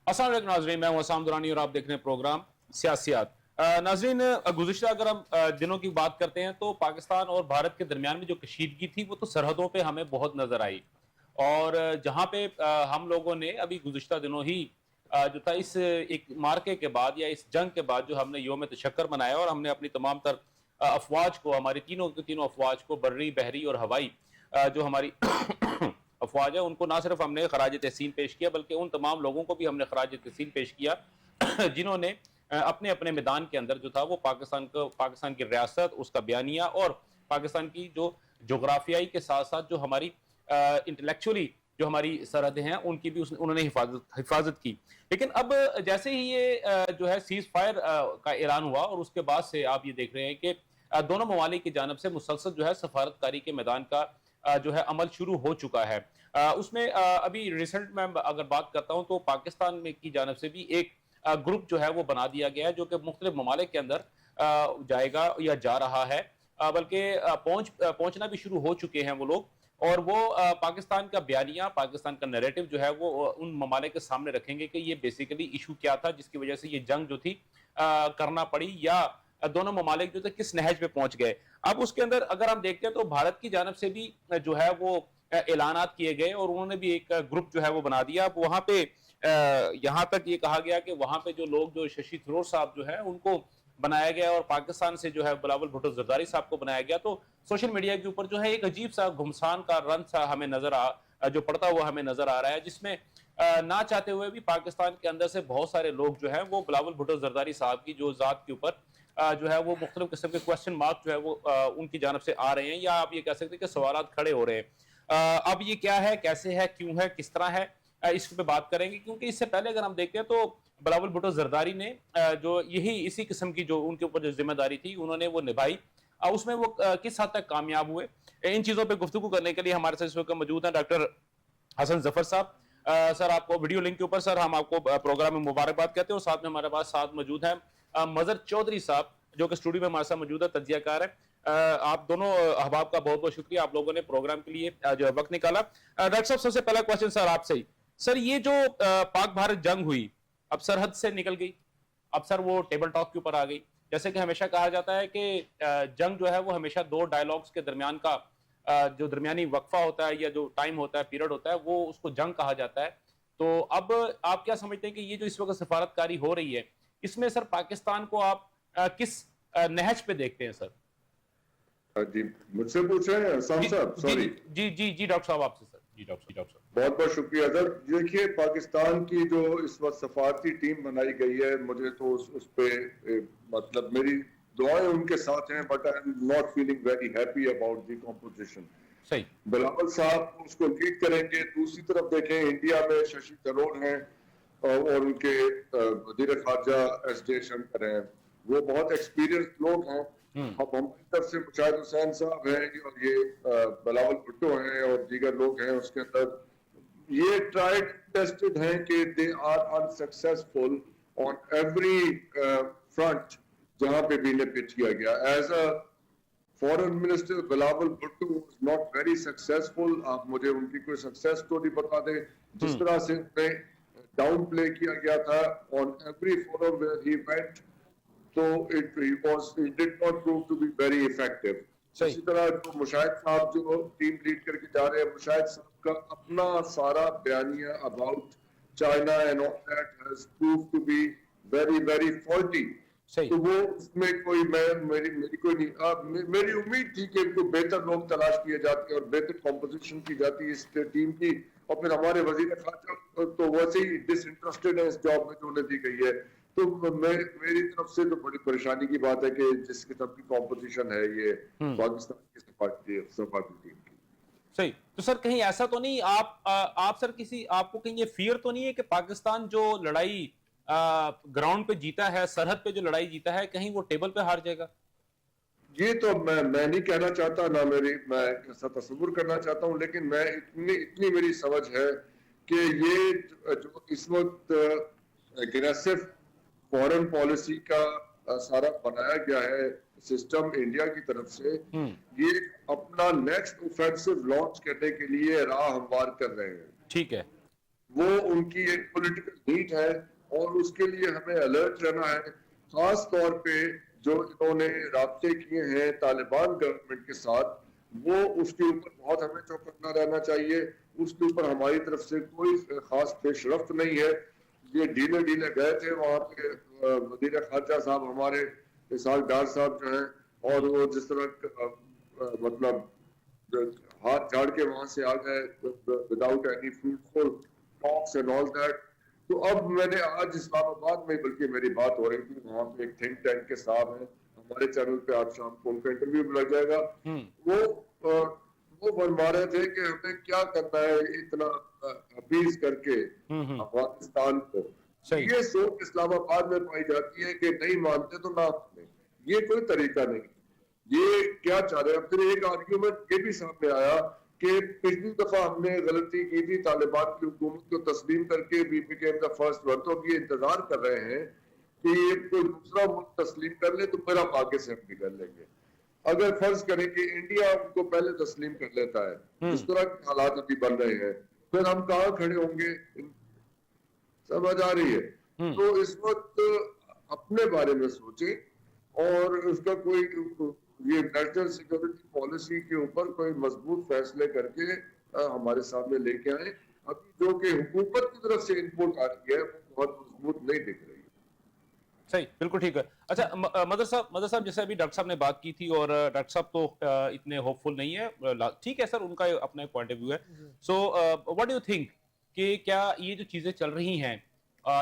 अस्सलाम वालेकुम नाज़रीन, मैं हूं असाम दुरानी और आप देख रहे हैं प्रोग्राम सियासियात। नाज़रीन, गुज़िश्ता अगर हम दिनों की बात करते हैं तो पाकिस्तान और भारत के दरमियान में जो कशीदगी थी वो तो सरहदों पे हमें बहुत नज़र आई। और जहाँ पे हम लोगों ने अभी गुज़िश्ता दिनों ही जो था इस एक मार्के के बाद या इस जंग के बाद जो हमने योम तशक्कर मनाया और हमने अपनी तमाम तर अफवाज को, हमारी तीनों के तीनों अफवाज को, बर्री, बहरी और हवाई जो हमारी अफवाज है, उनको ना सिर्फ हमने खराज तहसीन पेश किया बल्कि उन तमाम लोगों को भी हमने खराज तहसीन पेश किया जिन्होंने अपने अपने मैदान के अंदर जो था वो पाकिस्तान की रियासत, उसका बयानिया और पाकिस्तान की जो जोग्राफियाई के साथ साथ जो हमारी इंटेलेक्चुअली जो हमारी सरहदें हैं उनकी भी उन्होंने हिफाजत की। लेकिन अब जैसे ही ये जो है सीज फायर का ऐलान हुआ और उसके बाद से आप ये देख रहे हैं कि दोनों ममालिक की जानब से मुसलसल जो है सफारतकारी के मैदान का जो है अमल शुरू हो चुका है। उसमें अभी रिसेंट में अगर बात करता हूं तो पाकिस्तान में की जानब से भी एक ग्रुप जो है वो बना दिया गया है जो कि मुख्तलिफ ममालिक के अंदर जाएगा या जा रहा है, बल्कि पहुंचना भी शुरू हो चुके हैं वो लोग। और वो पाकिस्तान का बयानिया, पाकिस्तान का नैरेटिव जो है वो उन ममालिक के सामने रखेंगे कि ये बेसिकली इशू क्या था जिसकी वजह से ये जंग जो थी करना पड़ी, या दोनों ममालिक जो थे किस नहज पे पहुंच गए। अब उसके अंदर अगर हम देखते हैं तो भारत की जानब से भी जो है वो ऐलानात किए गए और उन्होंने भी एक ग्रुप जो है वो बना दिया। अब वहां पे यहाँ तक ये कहा गया कि वहां पे जो लोग, जो शशि थरूर साहब जो है उनको बनाया गया और पाकिस्तान से जो है बिलावल भुट्टो जरदारी साहब को बनाया गया, तो सोशल मीडिया के ऊपर जो है एक अजीब सा घुमसान का रंग सा हमें जो पड़ता हुआ हमें नजर आ रहा है, जिसमें ना चाहते हुए भी पाकिस्तान के अंदर से बहुत सारे लोग जो है वो बिलावल भुट्टो जरदारी साहब की जो जात के ऊपर जो है वो मुख्तलिफ किस्म के क्वेश्चन मार्क जो है वो उनकी जानब से आ रहे हैं, या आप ये कह सकते हैं कि सवालात खड़े हो रहे हैं। अब ये क्या है, कैसे है, क्यों है, किस तरह है, इस पे बात करेंगे। क्योंकि इससे पहले अगर हम देखते हैं तो बिलावल भुट्टो जरदारी ने जो यही इसी किस्म की जो उनके ऊपर जो जिम्मेदारी थी उन्होंने वो निभाई। उसमें वो किस हद तक कामयाब हुए, इन चीजों पर गुफ्तगू करने के लिए हमारे साथ इस वक्त मौजूद हैं डॉक्टर हसन जफर साहब। सर, आपको वीडियो लिंक के ऊपर सर हम आपको प्रोग्राम में मुबारकबाद कहते हैं। और साथ में हमारे पास साथ मौजूद हैं मजर चौधरी साहब जो कि स्टूडियो में हमारे साथ मौजूद है, तज्जियाकार है। आप दोनों अहबाब का बहुत बहुत शुक्रिया, आप लोगों ने प्रोग्राम के लिए जो है वक्त निकाला। डॉक्टर साहब, सबसे पहला क्वेश्चन सर आपसे ही। सर, ये जो पाक भारत जंग हुई, अब सरहद से निकल गई, अब सर वो टेबल टॉक के ऊपर आ गई। जैसे कि हमेशा कहा जाता है कि जंग जो है वो हमेशा दो डायलॉग्स के दरमियान का जो दरमियानी वक्फा होता है या जो टाइम होता है, पीरियड होता है, वो उसको जंग कहा जाता है। तो अब आप क्या समझते हैं कि ये जो इस वक्त सफारतकारी हो रही है, इसमें सर पाकिस्तान को आप किस नहज पे देखते हैं सर? जी, मुझसे पूछ रहे हैं साहब साहब? सॉरी जी जी जी डॉक्टर साहब, आपसे सर। जी डॉक्टर साहब, बहुत बहुत शुक्रिया सर। देखिए, पाकिस्तान की जो इस वक्त सफारती टीम बनाई गई है, मुझे तो उस पे मतलब मेरी दुआएं उनके साथ हैं, but I am not feeling very happy about the composition. सही। बिलावल साहब उसको लीड करेंगे। दूसरी तरफ देखें, इंडिया में शशि थरूर हैं और उनके वजीर खारजा एस जयशंकर हैं, वो बहुत एक्सपीरियंस लोग हैं। अब हमारी तरफ से मुशाहिद हुसैन साहब हैं और ये बिलावल भुट्टो हैं और दीगर लोग हैं उसके अंदर। ये ट्राइड टेस्टेड हैं कि they are unsuccessful on every front जहां पे भी इन्हें पिच किया गया। As a foreign minister Bilawal Bhutto was not very successful. आप मुझे उनकी कोई सक्सेस स्टोरी बता दें जिस तरह से उन्हें डाउन प्ले किया गया था on every forum where he went, तो it did not prove to be very effective. इसी तरह जो मुशाहिद साहब जो टीम लीड करके जा रहे हैं, मुशाहिद साहब का अपना सारा बयानिया about China and all that has proved to be very very faulty. तो वो उसमें कोई मेरी कोई नहीं, मेरी उम्मीद थी कि इनको बेहतर लोग तलाश किए जाते और बेहतर कॉम्पोजिशन की जाती है इस टीम की। और फिर हमारे वजीर खारजा तो वैसे ही डिसइंटरेस्टेड है इस जॉब में जो उन्हें दी गई है। तो मेरी तरफ से तो बड़ी परेशानी की बात है कि जिस किस्म की कॉम्पोजिशन है ये पाकिस्तान की सफारती टीम की। सही। तो सर कहीं ऐसा तो नहीं, आप सर किसी आपको कहीं ये फियर तो नहीं है कि पाकिस्तान जो लड़ाई ग्राउंड पे जीता है, सरहद पे जो लड़ाई जीता है, कहीं वो टेबल पे हार जाएगा? ये तो मैं नहीं कहना चाहता, ना मैं ऐसा तस्वुर करना चाहता हूं, लेकिन मैं इतनी मेरी समझ है कि ये जो इस वक्त एग्रेसिव फॉरेन पॉलिसी का सारा बनाया गया है सिस्टम इंडिया की तरफ से, ये अपना नेक्स्ट ऑफेंसिव लॉन्च करने के लिए राह हमवार कर रहे हैं। ठीक है। وہ ان کی ایک پولیٹیکل نیڈ ہے اور اس کے لیے ہمیں الرٹ رہنا ہے. خاص طور پہ جو انہوں نے رابطے کیے ہیں طالبان گورنمنٹ کے ساتھ, وہ اس کے اوپر بہت ہمیں چوکنا رہنا چاہیے. اس کے اوپر ہماری طرف سے کوئی خاص پیش رفت نہیں ہے. یہ ڈھیلے گئے تھے وہاں پہ وزیر خارجہ صاحب ہمارے اسحاق ڈار صاحب جو ہیں, اور وہ جس طرح مطلب ہاتھ جھاڑ کے وہاں سے آ گئے without any fruitful talks and all that. تو اب میں نے آج اسلام آباد میں, بلکہ میری بات ہو رہی تھی, وہاں پہ ایک تھنک ٹینک کے صاحب ہیں ہمارے چینل پہ, آپ شام کو ان کا انٹرویو بھی لگ جائے گا. وہ فرما رہے تھے کہ ہمیں کیا کرنا ہے اتنا اپیز کر کے افغانستان کو. یہ سوچ اسلام آباد میں پائی جاتی ہے کہ نہیں مانتے تو نہ مانے, یہ کوئی طریقہ نہیں. یہ کیا چاہ رہے ہیں. پھر ایک آرگیومنٹ یہ بھی سامنے آیا کہ پچھلی دفعہ ہم نے غلطی کی تھی طالبان کی حکومت کو تسلیم کر کے, we became the first one. تو اب یہ انتظار کر رہے ہیں کہ کوئی دوسرا ملک تسلیم کر لے تو پھر ہم آگے سے ہم بھی کر لیں گے. اگر فرض کریں کہ انڈیا ان کو پہلے تسلیم کر لیتا ہے, اس طرح کے حالات ابھی بن رہے ہیں, پھر ہم کہاں کھڑے ہوں گے. سمجھ آ رہی ہے؟ تو اس وقت اپنے بارے میں سوچیں اور اس کا کوئی یہ نیشنل سیکورٹی پالیسی کے اوپر کوئی مضبوط فیصلے کر کے ہمارے سامنے لے کے آئیں. ابھی جو کہ حکومت کی طرف سے انپوٹ آ رہی ہے وہ بہت مضبوط نہیں دکھ رہی. صحیح, بالکل ٹھیک ہے. اچھا مدر صاحب جیسے ابھی ڈاکٹر صاحب نے بات کی تھی, اور ڈاکٹر صاحب تو اتنے ہوپ فل نہیں ہے, ٹھیک ہے سر, ان کا اپنا ایک پوائنٹ آف ویو ہے. So what do you think کہ کیا یہ جو چیزیں چل رہی ہیں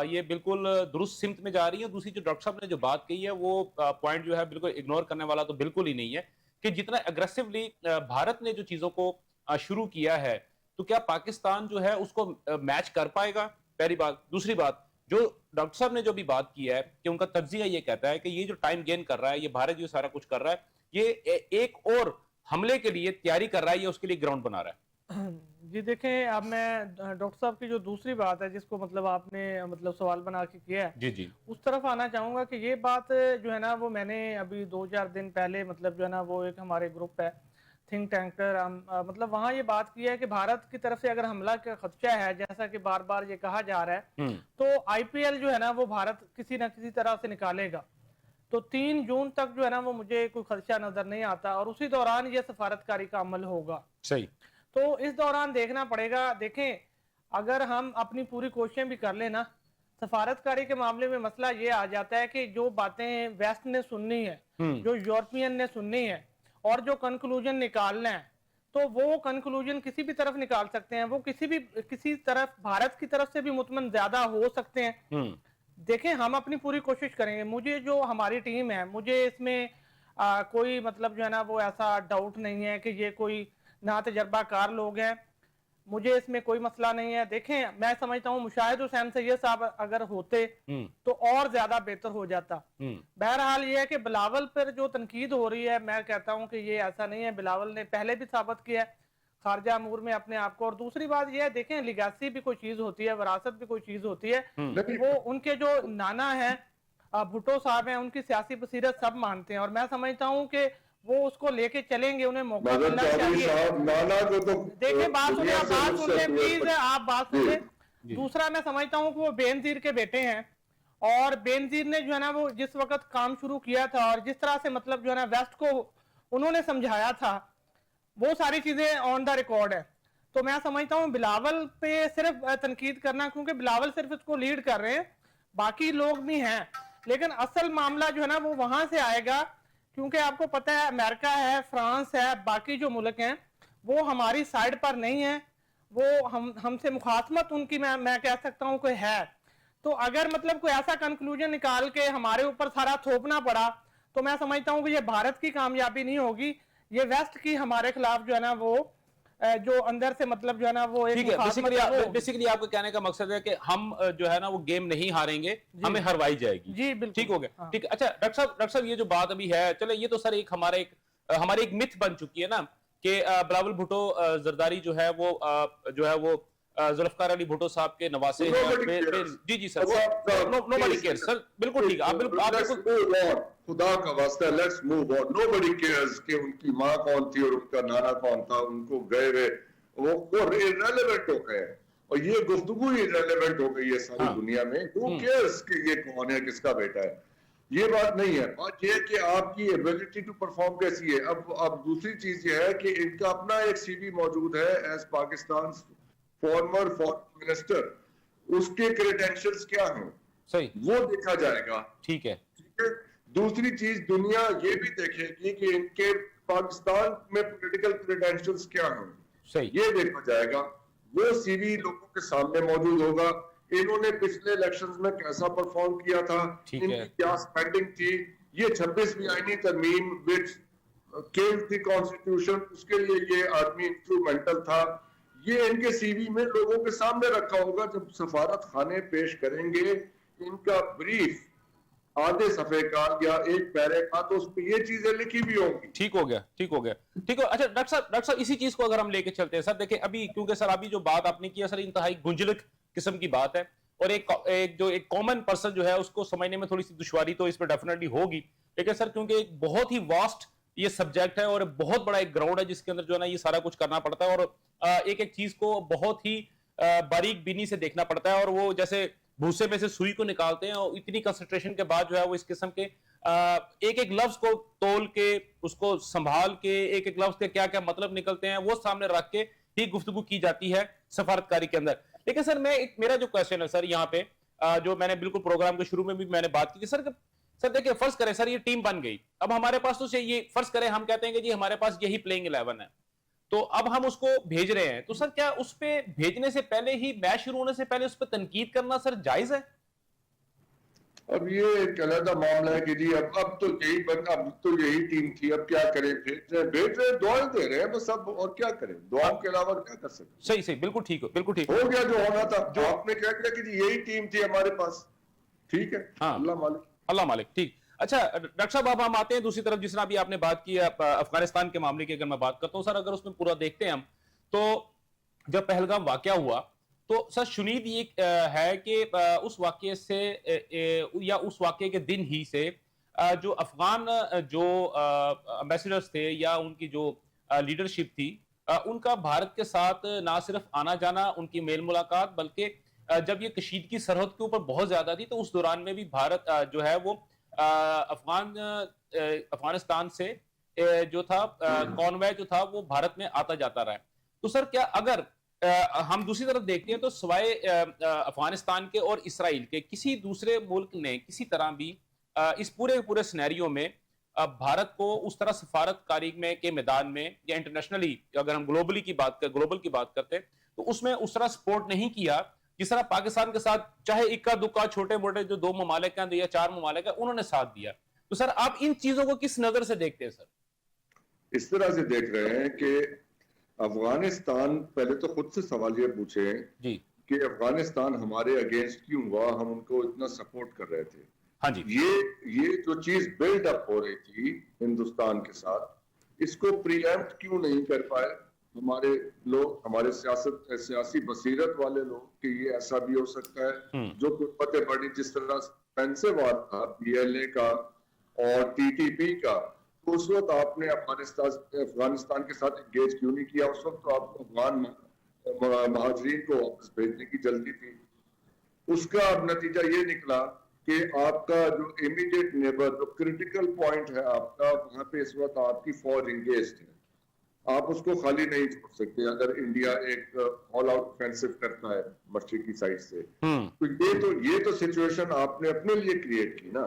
یہ بالکل درست سمت میں جا رہی ہیں؟ دوسری جو ڈاکٹر صاحب نے جو بات کہی ہے وہ پوائنٹ جو ہے بالکل اگنور کرنے والا تو بالکل ہی نہیں ہے, کہ جتنا اگریسولی بھارت نے جو چیزوں کو شروع کیا ہے, تو کیا پاکستان جو ہے اس کو میچ کر پائے گا؟ پہلی بات. دوسری بات, جو ڈاکٹر صاحب نے جو بھی بات کی ہے کہ ان کا تجزیہ یہ کہتا ہے کہ یہ جو ٹائم گین کر رہا ہے, یہ بھارت جو سارا کچھ کر رہا ہے, یہ ایک اور حملے کے لیے تیاری کر رہا ہے, یہ اس کے لیے گراؤنڈ بنا رہا ہے. جی دیکھیں, اب میں ڈاکٹر صاحب کی جو دوسری بات ہے جس کو مطلب آپ نے مطلب سوال بنا کے کیا ہے, جی جی, اس طرف آنا چاہوں گا کہ یہ بات جو ہے نا وہ میں نے ابھی 2-4 دن پہلے مطلب جو ہے نا وہ ایک ہمارے گروپ ہے تھنک ٹینکر, مطلب وہاں یہ بات کی ہے کہ بھارت کی طرف سے اگر حملہ کا خدشہ ہے, جیسا کہ بار بار یہ کہا جا رہا ہے, تو آئی پی ایل جو ہے نا وہ بھارت کسی نہ کسی طرح سے نکالے گا. تو 3 جون تک جو ہے نا وہ مجھے کوئی خدشہ نظر نہیں آتا, اور اسی دوران یہ سفارتکاری کا عمل ہوگا. صحیح. تو اس دوران دیکھنا پڑے گا. دیکھیں, اگر ہم اپنی پوری کوششیں بھی کر لیں نا, سفارتکاری کے معاملے میں مسئلہ یہ آ جاتا ہے کہ جو باتیں ویسٹ نے سننی ہے, جو یورپین نے سننی ہے, اور جو کنکلوژن نکالنا ہے, تو وہ کنکلوژن کسی بھی طرف نکال سکتے ہیں. وہ کسی طرف بھارت کی طرف سے بھی مطمئن زیادہ ہو سکتے ہیں. دیکھیں, ہم اپنی پوری کوشش کریں گے. مجھے جو ہماری ٹیم ہے, مجھے اس میں کوئی مطلب جو ہے نا وہ ایسا ڈاؤٹ نہیں ہے کہ یہ کوئی نہ تجربہ کار لوگ ہیں, مجھے اس میں کوئی مسئلہ نہیں ہے. دیکھیں, میں سمجھتا ہوں مشاہد حسین سید صاحب اگر ہوتے تو اور زیادہ بہتر ہو جاتا. بہرحال یہ ہے کہ بلاول پر جو تنقید ہو رہی ہے, میں کہتا ہوں کہ یہ ایسا نہیں ہے. بلاول نے پہلے بھی ثابت کیا ہے خارجہ امور میں اپنے آپ کو. اور دوسری بات یہ ہے, دیکھیں, لیگیسی بھی کوئی چیز ہوتی ہے, وراثت بھی کوئی چیز ہوتی ہے. وہ ان کے جو نانا ہیں بھٹو صاحب ہیں, ان کی سیاسی بصیرت سب مانتے ہیں, اور میں سمجھتا ہوں کہ وہ اس کو لے کے چلیں گے. انہیں موقع ملنا چاہیے. دیکھیں, بات سنیں پلیز, آپ بات سنیں. دوسرا, میں سمجھتا ہوں کہ وہ بے نظیر کے بیٹے ہیں, اور بے نظیر نے جو ہے نا وہ جس وقت کام شروع کیا تھا, اور جس طرح سے مطلب جو ہے نا ویسٹ کو انہوں نے سمجھایا تھا, وہ ساری چیزیں آن دا ریکارڈ ہے. تو میں سمجھتا ہوں بلاول پہ صرف تنقید کرنا, کیونکہ بلاول صرف اس کو لیڈ کر رہے ہیں, باقی لوگ بھی ہیں, لیکن اصل معاملہ جو ہے نا وہ وہاں سے آئے گا. کیونکہ آپ کو پتہ ہے امریکہ ہے, فرانس ہے, باقی جو ملک ہیں وہ ہماری سائیڈ پر نہیں ہیں. وہ ہم سے مخاصمت ان کی میں کہہ سکتا ہوں کہ ہے. تو اگر مطلب کوئی ایسا کنکلوژن نکال کے ہمارے اوپر سارا تھوپنا پڑا, تو میں سمجھتا ہوں کہ یہ بھارت کی کامیابی نہیں ہوگی, یہ ویسٹ کی ہمارے خلاف جو ہے نا وہ جو اندر سے مطلب جو ہے نا وہ ایک مخاصمت ہے. بیسیکلی آپ کو کہنے کا مقصد ہے کہ ہم جو ہے نا وہ گیم نہیں ہاریں گے, ہمیں ہروائی جائے گی. جی بالکل, ٹھیک ہو گیا. ٹھیک ہے. اچھا ڈاکٹر صاحب, یہ جو بات ابھی ہے, چلے یہ تو سر ایک ہماری ایک متھ بن چکی ہے نا کہ بلاول بھٹو زرداری جو ہے وہ ذوالفقار علی بھٹو صاحب کے نواسے ہیں. جی جی سر, nobody cares سر, بالکل ٹھیک ہے. خدا کا واسطہ let's move on. nobody cares کہ ان کی ماں کون تھی اور ان کا نانا کون تھا, ان کو گئے ہوئے وہ irrelevant ہو گئے. اور یہ گفتگو ہی ریلیونٹ ہو گئی ہے ساری دنیا میں. Who cares کہ یہ کون ہے, کس کا بیٹا ہے, یہ بات نہیں ہے. بات یہ ہے کہ آپ کی ایبلٹی ٹو پرفارم کیسی ہے. اب دوسری چیز یہ ہے کہ ان کا اپنا ایک سی وی موجود ہے as Pakistan former foreign minister, اس کے کریڈینشلز کیا ہیں صحیح, وہ دیکھا جائے گا. ٹھیک ہے. دوسری چیز دنیا یہ بھی دیکھے گی کہ ان کے پاکستان میں پولیٹیکل کریڈینشلز کیا ہیں, صحیح, یہ دیکھا جائے گا. وہ سی وی لوگوں کے سامنے موجود ہوگا. انہوں نے پچھلے الیکشنز میں کیسا پرفارم کیا تھا, ان کی کیا سپینڈنگ تھی, یہ 26ویں آئینی ترمیم وچ کیل تھی کانسٹیٹیوشن, اس کے لیے یہ آدمی انسٹرومنٹل تھا, یہ ان کے سی وی میں لوگوں کے سامنے رکھا ہوگا. جب سفارت خانے پیش کریں گے ان کا بریف آدھے صفحے کا یا ایک پیرے کا, تو اس پہ یہ چیزیں لکھی بھی ہوں گی. ٹھیک ہو گیا, ٹھیک ہو گیا, ٹھیک ہو. اچھا ڈاکٹر صاحب اسی چیز کو اگر ہم لے کے چلتے ہیں سر, دیکھیں ابھی کیونکہ سر ابھی جو بات آپ نے کی ہے سر انتہائی گنجلک قسم کی بات ہے, اور ایک کامن پرسن جو ہے اس کو سمجھنے میں تھوڑی سی دشواری تو اس پہ ڈیفینیٹلی ہوگی, لیکن سر کیونکہ ایک بہت ہی واسٹ یہ سبجیکٹ ہے اور بہت بڑا ایک گراؤنڈ ہے جس کے اندر جو ہے نا یہ سارا کچھ کرنا پڑتا ہے, اور ایک ایک چیز کو بہت ہی باریک بینی سے دیکھنا پڑتا ہے, اور وہ جیسے بھوسے میں سے سوئی کو نکالتے ہیں, اور اتنی کنسنٹریشن کے بعد جو ہے وہ اس قسم کے ایک ایک لفظ کو تول کے اس کو سنبھال کے ایک ایک لفظ کے کیا کیا مطلب نکلتے ہیں وہ سامنے رکھ کے ہی گفتگو کی جاتی ہے سفارتکاری کے اندر. لیکن سر میرا جو کویسچن ہے سر یہاں پہ جو میں نے بالکل پروگرام کے شروع میں بھی میں نے بات کی کہ سر دیکھیں فرض کریں سر یہ ٹیم بن گئی, اب ہمارے پاس تو یہ فرض کریں ہم کہتے ہیں کہ جی ہمارے پاس یہی پلینگ 11 ہے, تو اب ہم اس کو بھیج رہے ہیں, تو سر کیا اس پہ بھیجنے سے پہلے ہی میچ شروع ہونے سے پہلے اس پہ تنقید کرنا سر جائز ہے؟ اب یہ ایک علیحدہ معاملہ ہے کہ جی اب تو یہی بندہ, اب تو یہی ٹیم تھی, اب کیا کریں, بھیج رہے دعائیں دے رہے ہیں بس, اب اور کیا کریں, دعاؤں کے علاوہ کیا کر سکتے. صحیح بالکل ٹھیک ہو, بالکل ٹھیک ہو گیا جو ہونا تھا, جو آپ نے کہہ دیا کہ جی یہی ٹیم تھی ہمارے پاس, ٹھیک ہے, اللہ مالک. ٹھیک. اچھا ڈاکٹر صاحب اب ہم آتے ہیں دوسری طرف, جس طرح بھی آپ نے بات کی افغانستان کے معاملے کی اگر میں بات کرتا ہوں سر, اگر اس میں پورا دیکھتے ہیں ہم تو جب پہلگام واقعہ ہوا تو سر شنید یہ ہے کہ اس واقعے سے یا اس واقعے کے دن ہی سے جو افغان جو امبیسڈرز تھے یا ان کی جو لیڈرشپ تھی ان کا بھارت کے ساتھ نہ صرف آنا جانا, ان کی میل ملاقات, بلکہ جب یہ کشیدگی سرحد کے اوپر بہت زیادہ تھی تو اس دوران میں بھی بھارت جو ہے وہ افغانستان سے جو تھا کانوائے جو تھا وہ بھارت میں آتا جاتا رہا ہے. تو سر کیا اگر ہم دوسری طرف دیکھتے ہیں تو سوائے افغانستان کے اور اسرائیل کے کسی دوسرے ملک نے کسی طرح بھی اس پورے سینیریو میں بھارت کو اس طرح سفارت کاری میں کے میدان میں یا انٹرنیشنلی اگر ہم گلوبل کی بات کرتے ہیں تو اس میں اس طرح سپورٹ نہیں کیا جس طرح پاکستان کے ساتھ چاہے اکا دکا چھوٹے موٹے جو 2 ممالک ہیں یا 4 ممالک ہیں انہوں نے ساتھ دیا. تو سر آپ ان چیزوں کو کس نظر سے دیکھتے ہیں سر؟ اس طرح سے دیکھ رہے ہیں کہ افغانستان, پہلے تو خود سے سوال یہ پوچھے جی کہ افغانستان ہمارے اگینسٹ کیوں ہوا, ہم ان کو اتنا سپورٹ کر رہے تھے. ہاں جی, یہ جو چیز بلڈ اپ ہو رہی تھی ہندوستان کے ساتھ, اس کو پری ایمپٹ کیوں نہیں کر پائے ہمارے لوگ, ہمارے سیاسی بصیرت والے لوگ, کہ یہ ایسا بھی ہو سکتا ہے جو قربتیں بڑی, جس طرح پینسے وار تھا پی ایل اے کا اور ٹی ٹی پی کا, تو اس وقت آپ نے افغانستان کے ساتھ انگیج کیوں نہیں کیا؟ اس وقت تو آپ کو افغان مہاجرین کو واپس بھیجنے کی جلدی تھی. اس کا اب نتیجہ یہ نکلا کہ آپ کا جو امیڈیٹ نیبر, جو کرٹیکل پوائنٹ ہے آپ کا, وہاں پہ اس وقت آپ کی فوج انگیجڈ ہے, آپ اس کو خالی نہیں چھوڑ سکتے. اگر انڈیا ایک آل آؤٹ آفینسو کرتا ہے مشرقی سائڈ سے, تو یہ تو سچویشن آپ نے اپنے لیے کریٹ کی نا.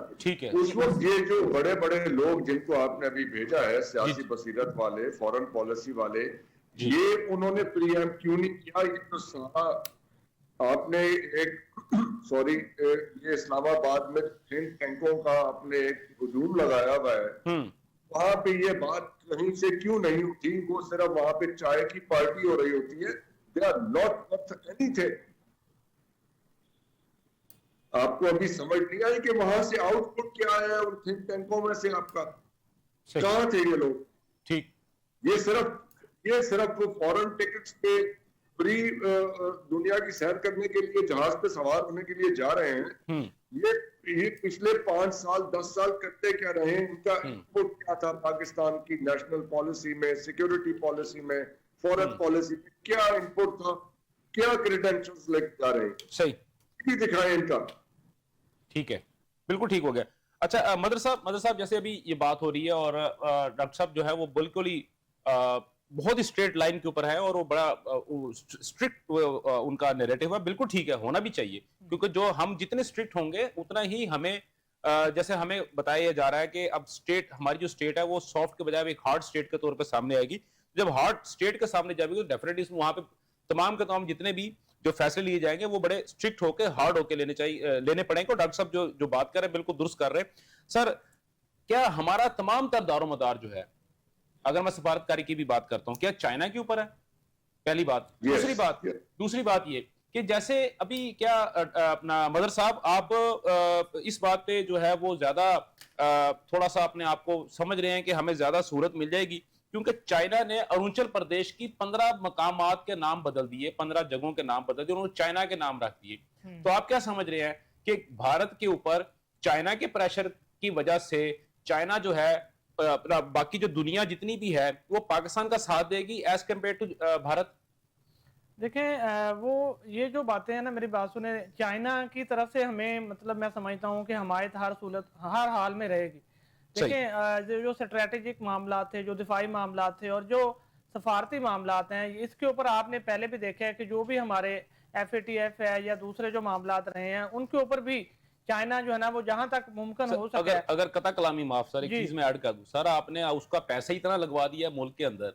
اس وقت یہ جو بڑے بڑے لوگ جن کو آپ نے ابھی بھیجا ہے, سیاسی بصیرت والے, فورن پالیسی والے, یہ انہوں نے پری ایمپٹ کیوں نہیں کیا؟ یہ تو سارا آپ نے یہ اسلام آباد میں تھنک ٹینکوں کا آپ نے ایک ہجوم لگایا ہوا ہے, وہاں پہ یہ بات کہیں سے کیوں نہیں ہوتی؟ وہ صرف وہاں پہ چائے کی پارٹی ہو رہی ہوتی ہے. They are not worth anything. آپ کو ابھی سمجھ نہیں آئی کہ وہاں سے آؤٹ پٹ کیا ہے ان تھنک ٹینکوں میں سے؟ آپ کا کہاں تھے یہ لوگ؟ ٹھیک, یہ صرف فورن ٹکٹس پہ فری دنیا کی سیر کرنے کے لیے, جہاز پہ سوار ہونے کے لیے جا رہے ہیں. یہ پچھلے 5 سال 10 سال کرتے کیا رہے ہیں؟ ان کا انپٹ کیا تھا پاکستان کی نیشنل پالیسی میں, سیکورٹی پالیسی میں, فورن پالیسی میں کیا انپٹ تھا؟ क्या क्रेडेंशियल्स लेके जा रहे हैं, सही, भी दिखाएं इनका। ठीक है, बिल्कुल ठीक हो गया। अच्छा मदर साहब जैसे अभी ये बात हो रही है और डॉक्टर साहब जो है वो बिल्कुल ही बहुत ही स्ट्रेट लाइन के ऊपर है और वो बड़ा स्ट्रिक्ट उनका नैरेटिव है, बिल्कुल ठीक है, होना भी चाहिए, क्योंकि जो हम जितने स्ट्रिक्ट होंगे उतना ही हमें जैसे हमें बताया जा रहा है कि अब स्टेट, हमारी जो स्टेट है वो सॉफ्ट के बजाय एक हार्ड स्टेट के तौर पे सामने आएगी। जब हार्ड स्टेट के सामने जाएगी तो डेफिनेटली वहां पे तमाम के तमाम जितने भी जो फैसले लिए जाएंगे वो बड़े स्ट्रिक्ट होके हार्ड होके लेने चाहिए, लेने पड़ेंगे। और डॉक्टर साहब जो बात कर रहे हैं बिल्कुल दुरुस्त कर रहे हैं। सर क्या हमारा तमाम तर दारोमदार जो है, अगर मैं सफारतकारी की भी बात करता हूं, क्या चाइना के ऊपर है? पहली बात। Yes, दूसरी बात ये कि जैसे अभी क्या अपना मदर साहब आप इस बात पे जो है वो ज्यादा थोड़ा सा अपने आप को समझ रहे हैं कि हमें ज्यादा सहूलत मिल जाएगी, क्योंकि चाइना ने अरुणाचल प्रदेश की 15 मकामात के नाम बदल दिए, 15 जगहों के नाम बदल दिए, उन्होंने चाइना के नाम रख दिए। तो आप क्या समझ रहे हैं कि भारत के ऊपर चाइना के प्रेशर की वजह से चाइना जो है बाकी जो दुनिया जितनी भी है वो पाकिस्तान का साथ देगी एज कम्पेयर टू भारत? देखें वो ये जो बातें हैं ना, मेरी बात सुने, चाइना की तरफ से हमें मतलब मैं समझता हूँ कि हमायत हर सूरत हर हाल में रहेगी। देखें जो स्ट्रेटेजिक मामला थे, जो दिफाई मामला थे और जो सफारती मामला हैं, इसके ऊपर आपने पहले भी देखा है कि जो भी हमारे FATF है या दूसरे जो मामला रहे हैं उनके ऊपर भी चाइना जो है ना वो जहां तक मुमकिन हो सके। अगर कता कलामी माफ सर एक चीज में ऐड कर दूं, सर आपने उसका पैसा इतना लगवा दिया मुल्क के अंदर,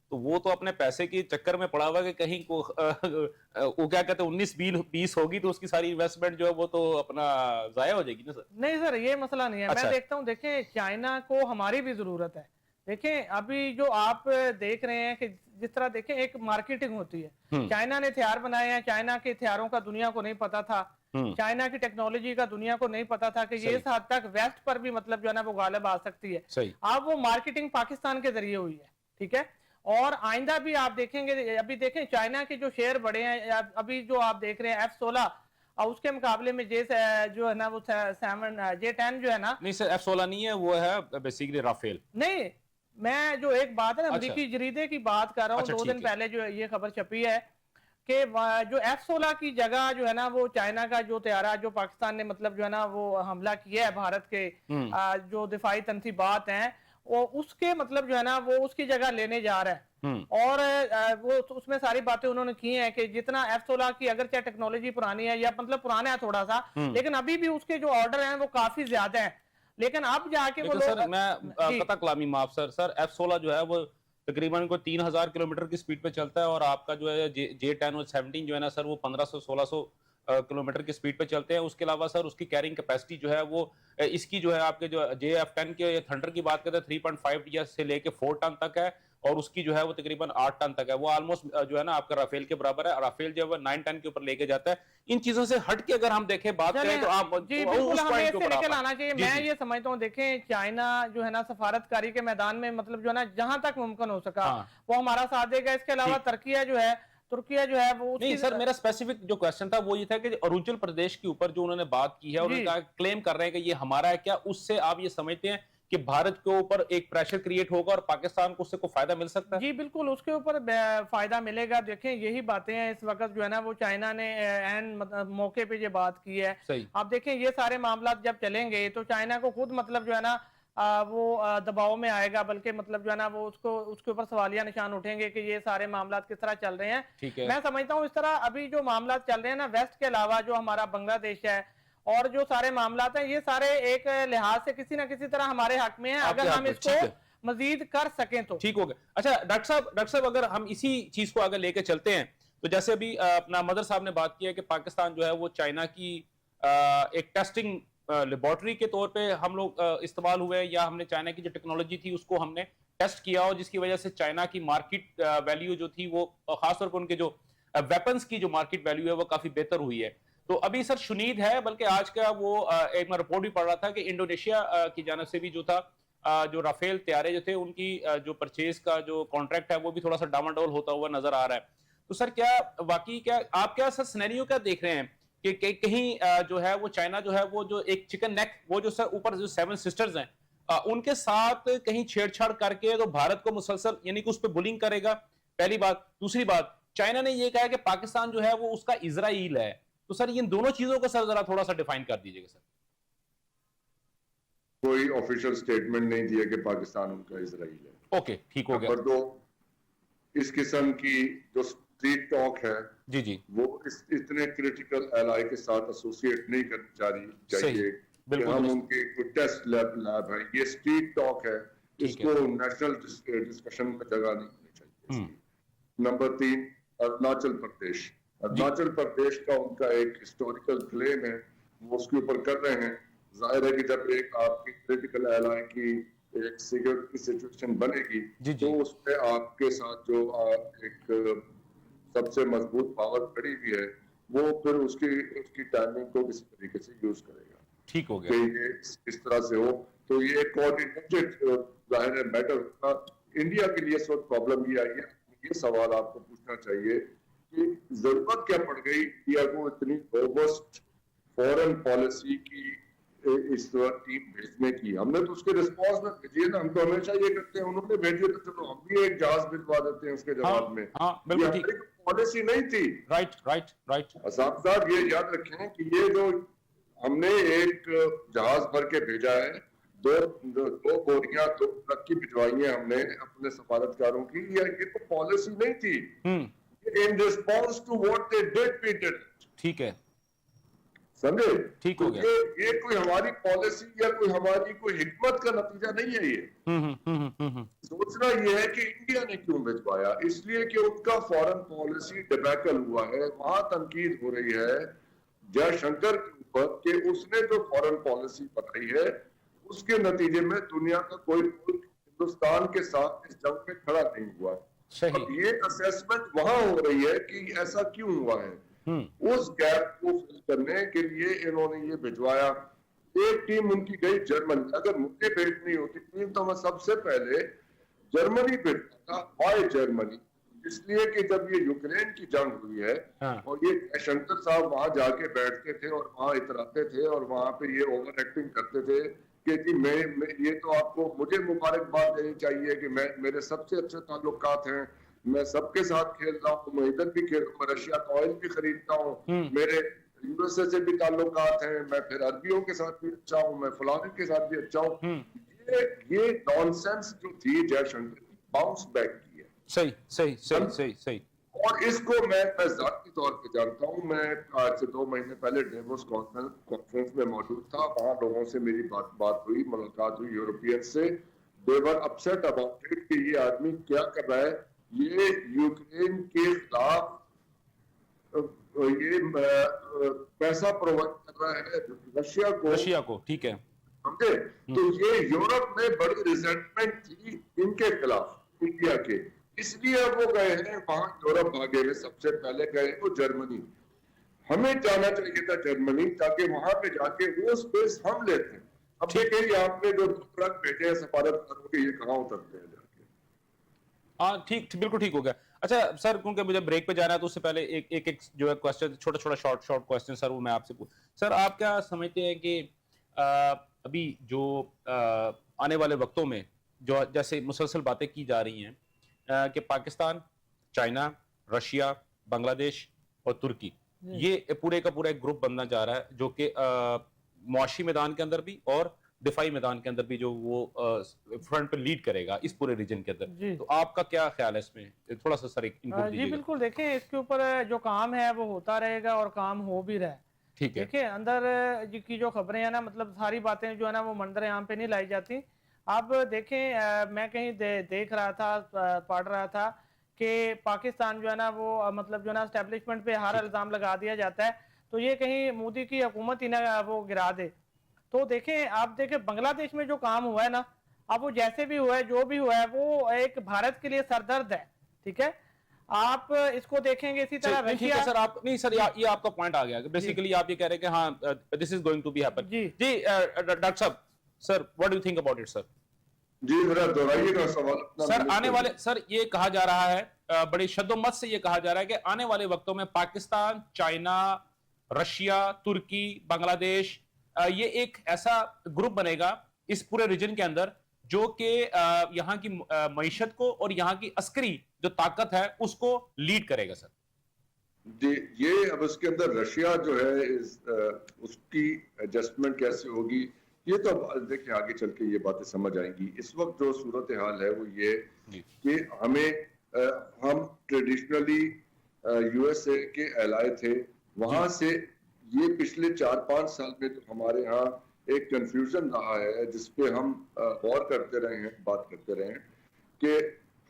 तो वो तो अपने पैसे के चक्कर में पड़ा हुआ कि कहीं को वो क्या कहते हैं 19-20 होगी तो उसकी सारी इन्वेस्टमेंट जो है वो तो अपना जाया हो जाएगी ना सर। नहीं सर ये मसला नहीं है। अच्छा। मैं देखता हूँ, देखें चाइना को हमारी भी जरूरत है। देखें अभी जो आप देख रहे हैं कि जिस तरह देखें एक मार्केटिंग होती है, चाइना ने हथियार बनाए हैं, चाइना के हथियारों का दुनिया को नहीं पता था, चाइना की टेक्नोलॉजी का दुनिया को नहीं पता था कि ये इस हद तक वेस्ट पर भी मतलब जो है ना वो गालिब आ सकती है। अब वो मार्केटिंग पाकिस्तान के जरिए हुई है, ठीक है। और आइंदा भी आप देखेंगे, अभी देखें चाइना के जो शेयर बढ़े हैं, अभी जो आप देख रहे हैं F-16 और उसके मुकाबले में जो है ना वो J-10 जो है ना, नहीं सर F-16 नहीं है, वो है बेसिकली राफेल। नहीं, मैं जो एक बात है ना अमरीकी जरीदे की बात कर रहा हूँ। 2 दिन पहले जो ये खबर छपी है कि जो F-16 की जगह जो है ना वो चाइना का जो तैयारा जो पाकिस्तान ने मतलब जो है ना वो हमला किया है भारत के जो दिफाई तनसीबात हैं, वो उसके मतलब जो है ना वो उसकी जगह लेने जा रहा है। और वो उसमें सारी बातें उन्होंने की हैं कि जितना F-16 की अगर चाहे टेक्नोलॉजी पुरानी है या मतलब पुराना है थोड़ा सा, लेकिन अभी भी उसके जो ऑर्डर हैं वो काफी ज्यादा है। लेकिन अब जाके वो सर मैं कता कलामी माफ सर F-16 जो है वो तकरीबन को 3000 किलोमीटर की स्पीड पे चलता है और आपका जो है J-10 और 17 जो है ना सर वो 1500-1600 किलोमीटर की स्पीड पे चलते हैं। उसके अलावा सर उसकी कैरिंग कैपेसिटी जो है वो इसकी जो है आपके जो JF-10 के थंडर की बात करते हैं 3.5 से लेके 4 टन तक है और उसकी जो है वो तकरीबन 8 टन तक है। वो ऑलमोस्ट जो है ना आपका राफेल के बराबर है। राफेल जो है 9 टन के ऊपर लेके जाता है। इन चीजों से हट के अगर हम देखें बात करें तो आप जी बिल्कुल हमें इससे निकल आना चाहिए। मैं ये समझता हूँ, देखें चाइना जो है ना सफारतकारी के मैदान में मतलब जो है ना जहां तक मुमकिन हो सका वो हमारा साथ देगा। इसके अलावा तुर्किया जो है वो नहीं सर मेरा स्पेसिफिक जो क्वेश्चन था वो ये था कि अरुणाचल प्रदेश के ऊपर जो उन्होंने बात की है और उन्होंने क्लेम कर रहे हैं कि ये हमारा है, क्या उससे आप ये समझते हैं कि भारत के ऊपर एक प्रेशर क्रिएट होगा और पाकिस्तान को उससे कोई फायदा मिल सकता है? जी बिल्कुल उसके ऊपर फायदा मिलेगा। देखें यही बातें हैं इस वक्त जो है ना वो चाइना ने मौके पे ये बात की है। आप देखें ये सारे मामला जब चलेंगे तो चाइना को खुद मतलब जो है ना वो दबाव में आएगा, बल्कि मतलब जो है ना वो उसके ऊपर सवालिया निशान उठेंगे कि ये सारे मामला किस तरह चल रहे हैं। मैं समझता हूँ इस तरह अभी जो मामला चल रहे हैं ना वेस्ट के अलावा जो हमारा बांग्लादेश है और जो सारे मामला हैं ये सारे एक लिहाज से किसी ना किसी तरह हमारे हक में है, अगर हम इसको मजीद कर सकें तो ठीक हो गया। अच्छा डॉक्टर साहब अगर हम इसी चीज को आगे लेके चलते हैं तो जैसे अभी अपना मदर साहब ने बात की है कि पाकिस्तान जो है वो चाइना की एक टेस्टिंग लेबोरेटरी के तौर पे हम लोग इस्तेमाल हुए या हमने चाइना की जो टेक्नोलॉजी थी उसको हमने टेस्ट किया और जिसकी वजह से चाइना की मार्केट वैल्यू जो थी वो खासतौर पर उनके जो वेपन्स की जो मार्केट वैल्यू है वो काफी बेहतर हुई है। तो अभी सर शुनीद है, बल्कि आज का वो एक मैं रिपोर्ट भी पढ़ रहा था कि इंडोनेशिया की जानब से भी जो था जो राफेल तैयारे जो थे उनकी जो परचेज का जो कॉन्ट्रैक्ट है वो भी थोड़ा सा डामाडोल होता हुआ नजर आ रहा है। तो सर क्या वाकई आप क्या सर सिनेरियो क्या देख रहे हैं कि कहीं जो है वो चाइना जो है वो जो एक चिकन नेक वो जो सर ऊपर जो 7 सिस्टर्स हैं उनके साथ कहीं छेड़छाड़ करके तो भारत को मुसलसल यानी कि उस पर बुलिंग करेगा? पहली बात। दूसरी बात, चाइना ने ये कहा है कि पाकिस्तान जो है वो उसका इजराइल है, तो सर इन दोनों चीजों को सर जरा थोड़ा सा डिफाइन कर दीजिएगा सर। कोई ऑफिशियल स्टेटमेंट नहीं दिया कि पाकिस्तान उनका इजराइल है। ओके, ठीक हो गया। नंबर दो, इस किस्म की जो स्ट्रीट टॉक है जी जी, वो इतने क्रिटिकल एलाई के साथ एसोसिएट नहीं करनी चाहिए कि बिल्कुल हम दुरुस्त। उनके कोई टेस्ट लैब है, ये स्ट्रीट टॉक है, ठीक इसको नेशनल डिस्कशन में जगह नहीं होनी चाहिए इसकी। नंबर 3, अरुणाचल प्रदेश। अरुणाचल प्रदेश का उनका एक हिस्टोरिकल क्लेम है, वो उसके ऊपर कर रहे हैं। जाहिर है कि जब एक आपकी क्रिटिकल एलाई की एक सिक्योरिटी सिचुएशन बनेगी जी, जी। तो उसमें आपके साथ जो एक सबसे मजबूत पावर खड़ी हुई है वो फिर उसकी टाइमिंग को किसी तरीके से यूज करेगा ठीक हो कि गया। ये इस तरह से हो, तो ये कोऑर्डिनेटेड जाहिर है मैटर होगा। इंडिया के लिए इस वक्त प्रॉब्लम ये आई है, ये सवाल आपको पूछना चाहिए कि जरूरत क्या पड़ गई इंडिया को इतनी रोबस्ट फॉरेन पॉलिसी की इस टीम भेजने की। हमने तो उसके रिस्पॉन्स में भेजी है ना, हम तो हमेशा ये करते हैं, उन्होंने भेजी है तो चलो हम भी एक जहाज भिजवा देते हैं उसके जवाब में। हाँ बिल्कुल ठीक, पॉलिसी नहीं थी। Right right right. असाब साहब ये याद रखें कि ये जो हमने एक जहाज भर के भेजा है, दो बोरियां 2 ट्रक की भिजवाई है हमने अपने सफारतकारों की, ये तो पॉलिसी नहीं थी। In response to what they did we did. ठीक है, समझे? ठीक हो गया। ये कोई हमारी पॉलिसी या कोई हमारी कोई हिकमत का नतीजा नहीं है। ये सोचना ये है कि इंडिया ने क्यों भिजवाया, इसलिए कि उनका फॉरेन पॉलिसी डिबैकल हुआ है। वहां तनकीद हो रही है जयशंकर के ऊपर कि उसने जो फॉरेन पॉलिसी बनाई है उसके नतीजे में दुनिया का कोई मुल्क हिंदुस्तान के साथ इस जंग में खड़ा नहीं हुआ। सही। अब ये असेसमेंट वहां हो रही है कि ऐसा क्यों हुआ है, उस गैप को फिल करने के लिए इन्होंने ये भिजवाया। एक टीम उनकी गई जर्मनी। अगर मुझे भेजनी होती टीम तो मैं सबसे पहले जर्मनी भेजता था। Why Germany? इसलिए कि जब ये यूक्रेन की जंग हुई है और ये जयशंकर साहब वहां जाके बैठते थे और वहां इतराते थे और वहां पे ये ओवर एक्टिंग करते थे कि जी मैं ये तो आपको मुझे मुबारकबाद देनी चाहिए कि मेरे सबसे अच्छे ताल्लुकात हैं, मैं सबके साथ खेल रहा हूँ, मैं इधर भी खेल रहा हूँ, रशिया का ऑयल भी खरीदता हूँ, मेरे यूएसए से भी ताल्लुकात हैं, मैं फिर अरबियों के साथ भी अच्छा हूँ, मैं फलाने के साथ भी अच्छा हूँ। ये नॉनसेंस जो थी जयशंकर की बाउंस बैक की है। सही सही सही सही सही। और इसको मैं जाती तौर पे जानता हूँ। मैं आज से 2 महीने पहले डेवोस कॉन्फ्रेंस में मौजूद था। वहां लोगों से मेरी बात हुई, मुलाकात हुई यूरोपियन से। दे वर अपसेट अबाउट इट कि ये आदमी क्या कर रहा है। ये यूक्रेन के खिलाफ ये पैसा प्रोवाइड कर रहा है रशिया को। ठीक है, समझे? तो ये यूरोप में बड़ी रिजेंटमेंट थी इनके खिलाफ इंडिया के, इसलिए वो गए हैं वहां। यूरोप भागे हुए सबसे पहले गए वो जर्मनी। हमें जाना चाहिए था जर्मनी ताकि वहां पे जाके वो स्पेस हम लेते हैं। अब देखिए आपने जो ट्रक भेजे हैं सफारतकारों के, ये कहाँ उतरते हैं जाके? हाँ ठीक, बिल्कुल ठीक हो गया। अच्छा सर, क्योंकि मुझे ब्रेक पे जाना है तो उससे पहले एक जो है क्वेश्चन, छोटा शॉर्ट क्वेश्चन सर, वो मैं आपसे सर आप क्या समझते हैं कि अभी जो आने वाले वक्तों में जो जैसे मुसलसल बातें की जा रही हैं कि पाकिस्तान, चाइना, रशिया, बांग्लादेश और तुर्की, ये पूरे का पूरा एक ग्रुप बनना जा रहा है जो कि मुआशी मैदान के अंदर भी और दिफाई मैदान के अंदर भी जो वो फ्रंट पे लीड करेगा इस पूरे रीजन के अंदर, तो आपका क्या ख्याल है इसमें? थोड़ा सा सर एक इनपुट दीजिएगा। जी बिल्कुल, देखें इसके ऊपर जो काम है वो होता रहेगा और काम हो भी रहा है। ठीक है। देखिए अंदर की जो खबरें हैं ना, मतलब सारी बातें जो है ना वो मंजर आम पे नहीं लाई जाती। अब देखें मैं कहीं देख रहा था, पढ़ रहा था कि पाकिस्तान जो है ना वो मतलब जो है ना एस्टेब्लिशमेंट पे हर इल्ज़ाम लगा दिया जाता है, तो ये कहीं मोदी की हुकूमत ही ना वो गिरा दे। तो देखें आप देखें बांग्लादेश में जो काम हुआ है ना, अब वो जैसे भी हुआ है, जो भी हुआ है, वो एक भारत के लिए सरदर्द है। ठीक है, आप इसको देखेंगे इसी तरह रशिया। सर आप नहीं सर, ये आपका पॉइंट आ गया। बेसिकली आप ये कह रहे हैं कि हाँ this is going to be happen. जी डॉक्टर साहब, sir what do you think about it sir? जी जरा दोहराइएगा सवाल सर। आने वाले सर ये कहा जा रहा है बड़ी शद्दोमत से ये कहा जा रहा है कि आने वाले वक्तों में पाकिस्तान, चाइना, रशिया, तुर्की, बांग्लादेश, ये एक ऐसा ग्रुप बनेगा इस पूरे रीजन के अंदर जो कि यहाँ की मईशत को और यहाँ की अस्करी जो ताकत है उसको लीड करेगा सर? जी, ये अब इसके अंदर रशिया जो है उसकी एडजस्टमेंट कैसे होगी, ये तो अब देखिए आगे चल के ये बातें समझ आएंगी। इस वक्त जो सूरत हाल है वो ये जी। कि हम ट्रेडिशनली यूएसए के एलाय थे, वहां से ये पिछले 4-5 साल में जो हमारे यहाँ एक कंफ्यूजन रहा है जिसपे हम गौर करते रहे हैं, बात करते रहे हैं कि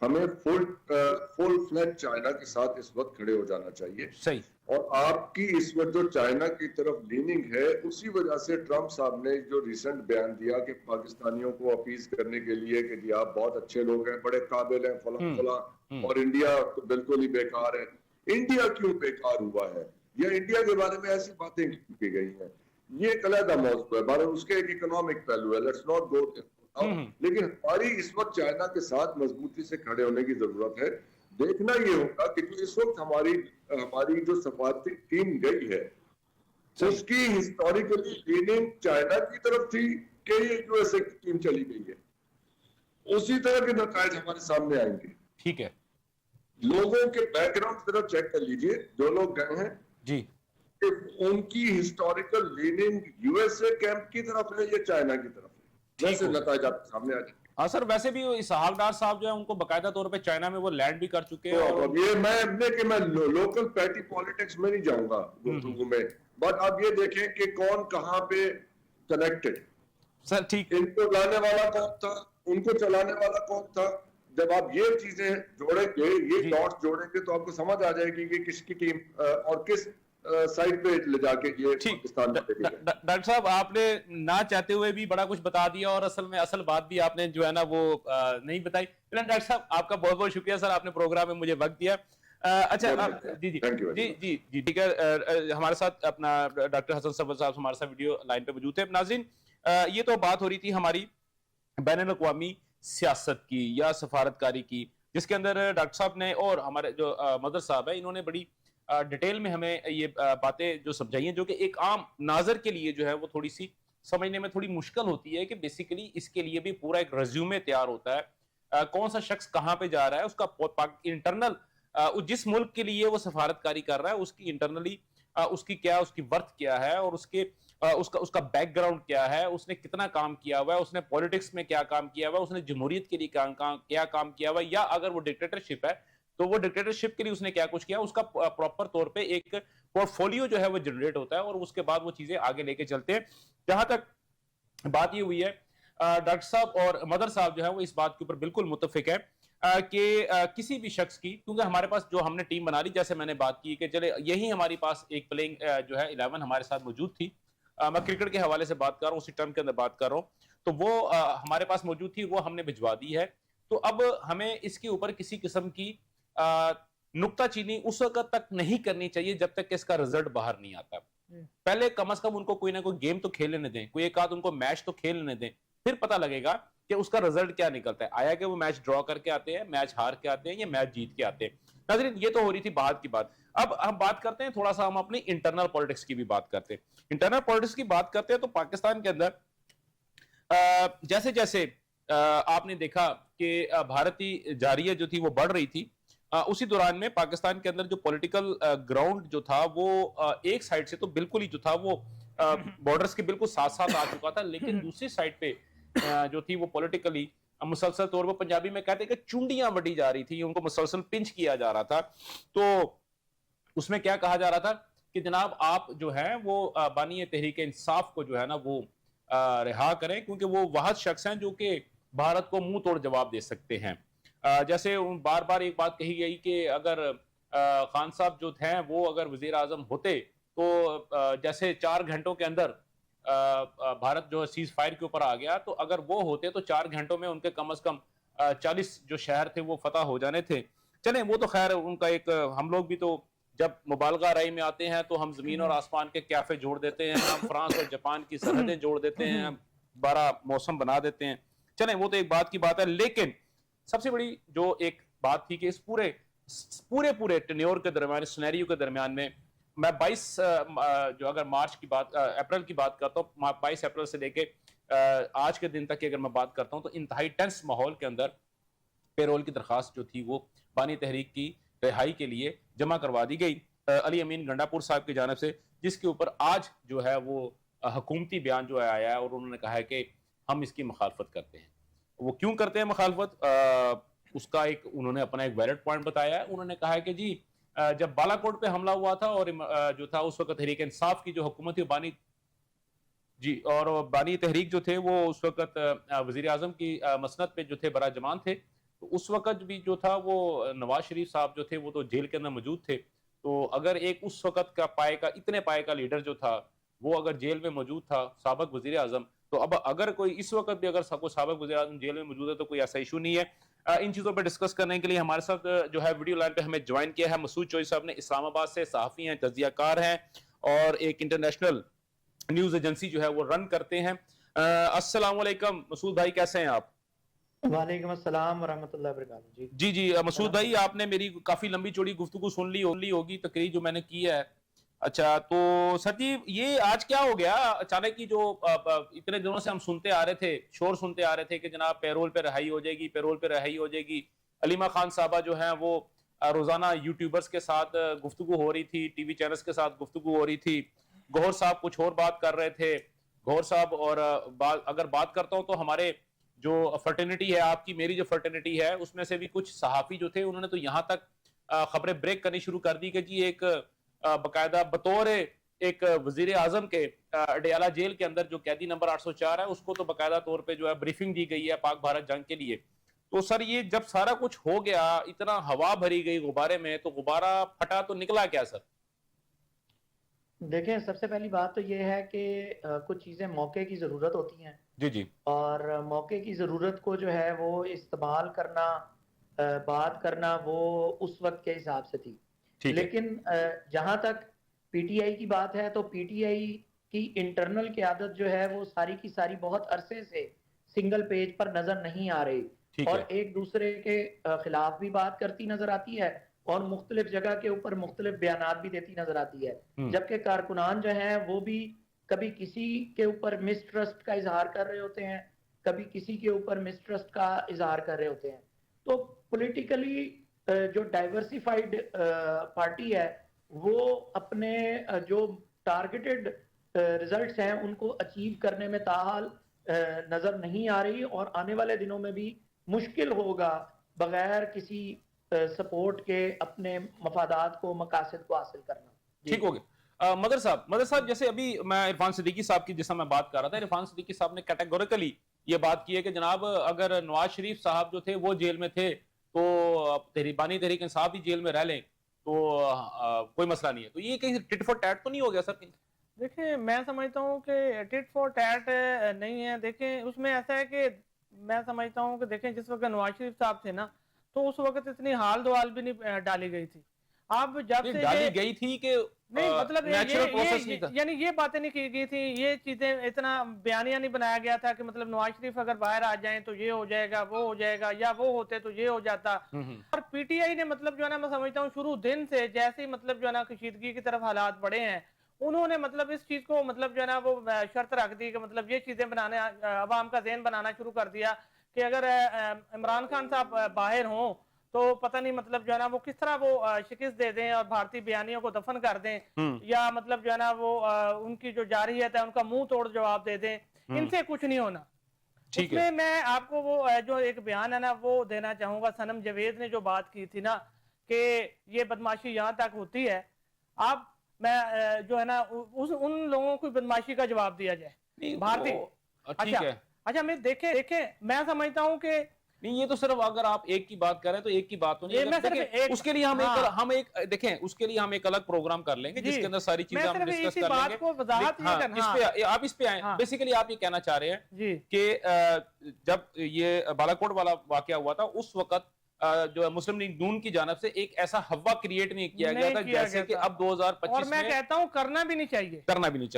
हमें फुल फ्लैग चाइना के साथ इस वक्त खड़े हो जाना चाहिए। सही। और आपकी इस वक्त जो चाइना की तरफ लीनिंग है, उसी वजह से ट्रम्प साहब ने जो रिसेंट बयान दिया कि पाकिस्तानियों को अपील करने के लिए कि जी आप बहुत अच्छे लोग हैं, बड़े काबिल हैं, फला फला, और इंडिया तो बिल्कुल ही बेकार है। इंडिया क्यों बेकार हुआ है या इंडिया के बारे में ऐसी बातें क्यों की गई हैं, ये एक अलग मौजू है, बार उसके एक इकोनॉमिक पहलू है, लेट्स नॉट गो देयर। लेकिन हमारी इस वक्त चाइना के साथ मजबूती से खड़े होने की जरूरत है। देखना ये होगा कि जो इस वक्त हमारी जो सफारती टीम गई है उसकी हिस्टोरिकली लीनिंग चाइना की तरफ थी कि ये यूएसए की टीम चली गई है, उसी तरह के नतीजे हमारे सामने आएंगे। ठीक है। लोगों के बैकग्राउंड तरफ चेक कर लीजिए, जो लोग गए हैं जी, कि उनकी हिस्टोरिकल लीनिंग यूएसए कैंप की तरफ है या चाइना की तरफ है, वैसे नतीजे आपके सामने आ जाएंगे। हाँ सर, वैसे भी इसहाक डार साहब जो है उनको बकायदा तौर पे चाइना में वो लैंड भी कर चुके हैं। तो अब ये मैं लोकल पैटी पॉलिटिक्स में नहीं जाऊंगा गुफ्तगू में, बट अब ये देखें कि कौन कहां पे कनेक्टेड। सर ठीक। इनको लाने वाला कौन था, उनको चलाने वाला कौन था। जब आप ये चीजें जोड़ेंगे, ये डॉट्स जोड़ेंगे, तो आपको समझ आ जाएगी कि किसकी टीम और किस साइड पे ले जाके ये पाकिस्तान में। डॉक्टर साहब, आपने ना चाहते हुए भी बड़ा कुछ बता दिया और असल बात भी आपने जो है ना वो नहीं बताई। डॉक्टर साहब आपका बहुत बहुत शुक्रिया सर, आपने प्रोग्राम में मुझे वक्त दिया। अच्छा जी जी जी जी जी ठीक है। हमारे साथ अपना डॉक्टर हसन सरवर साहब हमारे साथ वीडियो लाइन पे मौजूद थे। नाज़रीन, ये तो बात हो रही थी हमारी बैनुल अक़वामी सियासत की या सफारतकारी की, जिसके अंदर डॉक्टर साहब ने और हमारे जो मदर साहब है, इन्होंने बड़ी डिटेल में हमें ये बातें जो समझाई हैं, जो कि एक आम नाजर के लिए जो है वो थोड़ी सी समझने में थोड़ी मुश्किल होती है कि बेसिकली इसके लिए भी पूरा एक रेज्यूमे तैयार होता है, कौन सा शख्स कहाँ पे जा रहा है, उसका इंटरनल जिस मुल्क के लिए वो सफारतकारी कर रहा है उसकी इंटरनली उसकी क्या, उसकी वर्थ क्या है और उसका बैकग्राउंड क्या है, उसने कितना काम किया हुआ है, उसने पॉलिटिक्स में क्या काम किया हुआ है, उसने जमहूरियत के लिए क्या काम किया हुआ है, या अगर वो डिक्टेटरशिप है तो वो डिक्टेटरशिप के लिए उसने क्या कुछ किया, उसका प्रॉपर तौर पे एक पोर्टफोलियो जो है वो जनरेट होता है और उसके बाद वो चीजें आगे लेके चलते हैं। जहां तक बात ये हुई है, डॉक्टर साहब और मदर साहब जो है वो इस बात के ऊपर बिल्कुल मुत्तफिक है कि किसी भी शख्स की, क्योंकि हमारे पास जो हमने टीम बना ली, जैसे मैंने बात की कि चले यही हमारे पास एक प्लेइंग जो है 11 हमारे साथ मौजूद थी। मैं क्रिकेट के हवाले से बात कर रहा हूँ, उसी टर्म के अंदर बात कर रहा हूँ, तो वो हमारे पास मौजूद थी, वो हमने भिजवा दी है। तो अब हमें इसके ऊपर किसी किस्म की नुक्ताचीनी उस वक्त तक नहीं करनी चाहिए जब तक कि इसका रिजल्ट बाहर नहीं आता। पहले कम से कम उनको कोई ना कोई गेम तो खेल लेने दें, कोई एक आध उनको मैच तो खेल लेने दें, फिर पता लगेगा कि उसका रिजल्ट क्या निकलता है। आया कि वो मैच ड्रॉ करके आते हैं, मैच हार के आते हैं या मैच जीत के आते हैं। नाज़रीन, ये तो हो रही थी बात की बात। अब हम बात करते हैं थोड़ा सा, हम अपनी इंटरनल पॉलिटिक्स की भी बात करते हैं। इंटरनल पॉलिटिक्स की बात करते हैं तो पाकिस्तान के अंदर जैसे जैसे आपने देखा कि भारतीय जारिया जो थी वो बढ़ रही थी, उसी दौरान में पाकिस्तान के अंदर जो पॉलिटिकल ग्राउंड जो था वो एक साइड से तो बिल्कुल ही जो था वो बॉर्डर्स के बिल्कुल साथ साथ आ चुका था, लेकिन दूसरी साइड पे जो थी वो पॉलिटिकली मुसलसल तौर पर, पंजाबी में कहते हैं कि चुंडियां बढ़ी जा रही थी, उनको मुसलसल पिंच किया जा रहा था। तो उसमें क्या कहा जा रहा था कि जनाब आप जो है वो बानी तहरीक इंसाफ को जो है ना वो रिहा करें, क्योंकि वो वह शख्स हैं जो कि भारत को मुंह तोड़ जवाब दे सकते हैं। जैसे बार बार एक बात कही गई कि अगर खान साहब जो थे वो अगर वजीर आजम होते तो जैसे 4 घंटों के अंदर भारत जो सीज फायर के ऊपर आ गया, तो अगर वो होते तो 4 घंटों में उनके कम से कम 40 जो शहर थे वो फतह हो जाने थे। चलें, वो तो खैर उनका एक, हम लोग भी तो जब मुबालगा राय में आते हैं तो हम जमीन और आसमान के कैफे जोड़ देते हैं, हम फ्रांस और जापान की सरहदें जोड़ देते हैं, हम 12 मौसम बना देते हैं। चलें, वो तो एक बात की बात है, लेकिन सबसे बड़ी जो एक बात थी कि इस पूरे टेन्योर के दरमियान, सिनेरियो के दरमियान में मैं 22 जो अगर मार्च की बात, अप्रैल की बात करता हूँ, 22 अप्रैल से लेके आज के दिन तक की अगर मैं बात करता हूँ, तो इंतहाई टेंस माहौल के अंदर پیرول کی درخواست جو تھی وہ بانی تحریک کی رہائی کے لیے جمع کروا دی گئی علی امین گنڈا پور صاحب کی جانب سے، جس کے اوپر آج جو ہے وہ حکومتی بیان جو ہے آیا ہے اور انہوں نے کہا ہے کہ ہم اس کی مخالفت کرتے ہیں۔ وہ کیوں کرتے ہیں مخالفت، اس کا ایک انہوں نے اپنا ایک ویلڈ پوائنٹ بتایا ہے۔ انہوں نے کہا ہے کہ جی جب بالا کوٹ پہ حملہ ہوا تھا اور جو تھا اس وقت تحریک انصاف کی جو حکومت تھی بانی تحریک جو تھے وہ اس وقت وزیر اعظم کی مسند پہ جو تھے براجمان تھے، تو اس وقت بھی جو تھا وہ نواز شریف صاحب جو تھے وہ تو جیل کے اندر موجود تھے، تو اگر ایک اس وقت کا اتنے پائے کا لیڈر جو تھا وہ اگر جیل میں موجود تھا، سابق وزیر اعظم، تو اب اگر کوئی اس وقت بھی اگر کوئی سابق وزیر اعظم جیل میں موجود ہے تو کوئی ایسا ایشو نہیں ہے۔ ان چیزوں پہ ڈسکس کرنے کے لیے ہمارے ساتھ جو ہے ویڈیو لائن پہ ہمیں جوائن کیا ہے مسعود چوئی صاحب نے، اسلام آباد سے صحافی ہیں، تجزیہ کار ہیں اور ایک انٹرنیشنل نیوز ایجنسی جو ہے وہ رن کرتے ہیں۔ السلام علیکم مسعود بھائی، کیسے ہیں آپ؟ وعلیکم السلام ورحمۃ اللہ وبرکاتہ۔ جی مسعود بھائی، آپ نے میری کافی لمبی چوڑی گفتگو سن لی ہوگی، تقریر جو میں نے کی ہے۔ اچھا، تو سر جی یہ آج کیا ہو گیا اچانک، کی جو اتنے دنوں سے ہم سنتے آ رہے تھے، شور سنتے آ رہے تھے کہ جناب پیرول پہ رہائی ہو جائے گی، پیرول پہ رہائی ہو جائے گی، علیمہ خان صاحبہ جو ہیں وہ روزانہ یوٹیوبرز کے ساتھ گفتگو ہو رہی تھی، ٹی وی چینلز کے ساتھ گفتگو ہو رہی تھی، گوہر صاحب کچھ اور بات کر رہے تھے، گوہر صاحب، اور اگر بات کرتا ہوں تو ہمارے جو فرٹرنیٹی ہے، آپ کی میری جو فرٹرنیٹی ہے، اس میں سے بھی کچھ صحافی جو تھے انہوں نے تو یہاں تک خبریں بریک کرنی شروع کر دی کہ جی ایک باقاعدہ بطور ایک وزیر اعظم کے اڈیالہ جیل کے اندر جو قیدی نمبر 804 ہے اس کو تو باقاعدہ طور پہ جو ہے بریفنگ دی گئی ہے پاک بھارت جنگ کے لیے۔ تو سر یہ جب سارا کچھ ہو گیا، اتنا ہوا بھری گئی غبارے میں، تو غبارہ پھٹا تو نکلا کیا سر؟ دیکھیں، سب سے پہلی بات تو یہ ہے کہ کچھ چیزیں موقع کی ضرورت ہوتی ہیں، جی اور موقع کی ضرورت کو جو ہے وہ استعمال کرنا، بات کرنا وہ اس وقت کے حساب سے تھی۔ لیکن جہاں تک پی ٹی آئی کی بات ہے تو پی ٹی آئی کی انٹرنل قیادت جو ہے وہ ساری کی ساری بہت عرصے سے سنگل پیج پر نظر نہیں آ رہی، اور ایک دوسرے کے خلاف بھی بات کرتی نظر آتی ہے اور مختلف جگہ کے اوپر مختلف بیانات بھی دیتی نظر آتی ہے، جبکہ کارکنان جو ہیں وہ بھی کبھی کسی کے اوپر مسٹرسٹ کا اظہار کر رہے ہوتے ہیں، کبھی کسی کے اوپر مسٹرسٹ کا اظہار کر رہے ہوتے ہیں۔ تو پولیٹیکلی جو ڈائیورسیفائیڈ پارٹی ہے وہ اپنے جو ٹارگیٹڈ ریزلٹس ہیں ان کو اچیو کرنے میں تاحال نظر نہیں آ رہی، اور آنے والے دنوں میں بھی مشکل ہوگا بغیر کسی سپورٹ کے اپنے مفادات کو، مقاصد کو حاصل کرنا۔ ٹھیک ہو گیا۔ مدر صاحب جیسے ابھی میں عرفان صدیقی صاحب کی جیسا میں بات کر رہا تھا، عرفان صدیقی صاحب نے کیٹیگوریکلی یہ بات کی ہے کہ جناب اگر نواز شریف صاحب جو تھے وہ جیل میں تھے تو بانی تحریک انصاف بھی جیل میں رہ لیں تو کوئی مسئلہ نہیں ہے، تو یہ کہیں ٹٹ فور ٹیٹ تو نہیں ہو گیا سر؟ دیکھیں، میں سمجھتا ہوں کہ ٹٹ فور ٹیٹ نہیں ہے۔ دیکھیں اس میں ایسا ہے کہ میں سمجھتا ہوں کہ دیکھیں جس وقت نواز شریف صاحب تھے نا تو اس وقت اتنی حال دوال بھی نہیں ڈالی گئی تھی۔ اب جب سے ڈالی گئی تھی کہ نہیں، مطلب یعنی یہ باتیں نہیں کی گئی تھی، یہ چیزیں اتنا بیانیہ نہیں بنایا گیا تھا کہ مطلب نواز شریف اگر باہر آ جائیں تو یہ ہو جائے گا، وہ ہو جائے گا، یا وہ ہوتے تو یہ ہو جاتا۔ اور پی ٹی آئی نے مطلب جو ہے نا، میں سمجھتا ہوں شروع دن سے جیسے ہی مطلب جو ہے نا کشیدگی کی طرف حالات بڑھے ہیں، انہوں نے مطلب اس چیز کو مطلب جو ہے نا وہ شرط رکھ دی کہ مطلب یہ چیزیں بنانے، عوام کا ذہن بنانا شروع کر دیا کہ اگر عمران خان صاحب باہر ہوں تو پتہ نہیں مطلب جو ہے نا وہ کس طرح وہ شکست دے دیں اور بھارتی بیانیوں کو دفن کر دیں، یا مطلب جو ہے نا وہ ان کی جو جارحیت ہے ان کا منہ توڑ جواب دے دیں۔ ان سے کچھ نہیں ہونا۔ اس میں میں آپ کو وہ جو ایک بیان ہے نا وہ دینا چاہوں گا، سنم جاوید نے جو بات کی تھی نا کہ یہ بدماشی یہاں تک ہوتی ہے، اب میں جو ہے نا ان لوگوں کو بدماشی کا جواب دیا جائے بھارتی۔ اچھا میں دیکھیں میں سمجھتا ہوں کہ نہیں، یہ تو صرف اگر آپ ایک کی بات کر رہے ہیں تو ایک کی بات تو نہیں، اس کے لیے ہم ایک دیکھیں، اس کے لیے ہم ایک الگ پروگرام کر لیں گے جس کے اندر ساری چیزیں ہم ڈسکس کر لیں گے۔ آپ اس پہ آئیں، بیسیکلی آپ یہ کہنا چاہ رہے ہیں کہ جب یہ بالاکوٹ والا واقعہ ہوا تھا اس وقت جو مسلم لیگ نون کی جانب سے ایک ایسا ہوا کریٹ نہیں کیا گیا تھا جیسے کہ اب 2025 اور میں کہتا ہوں کرنا بھی نہیں چاہیے،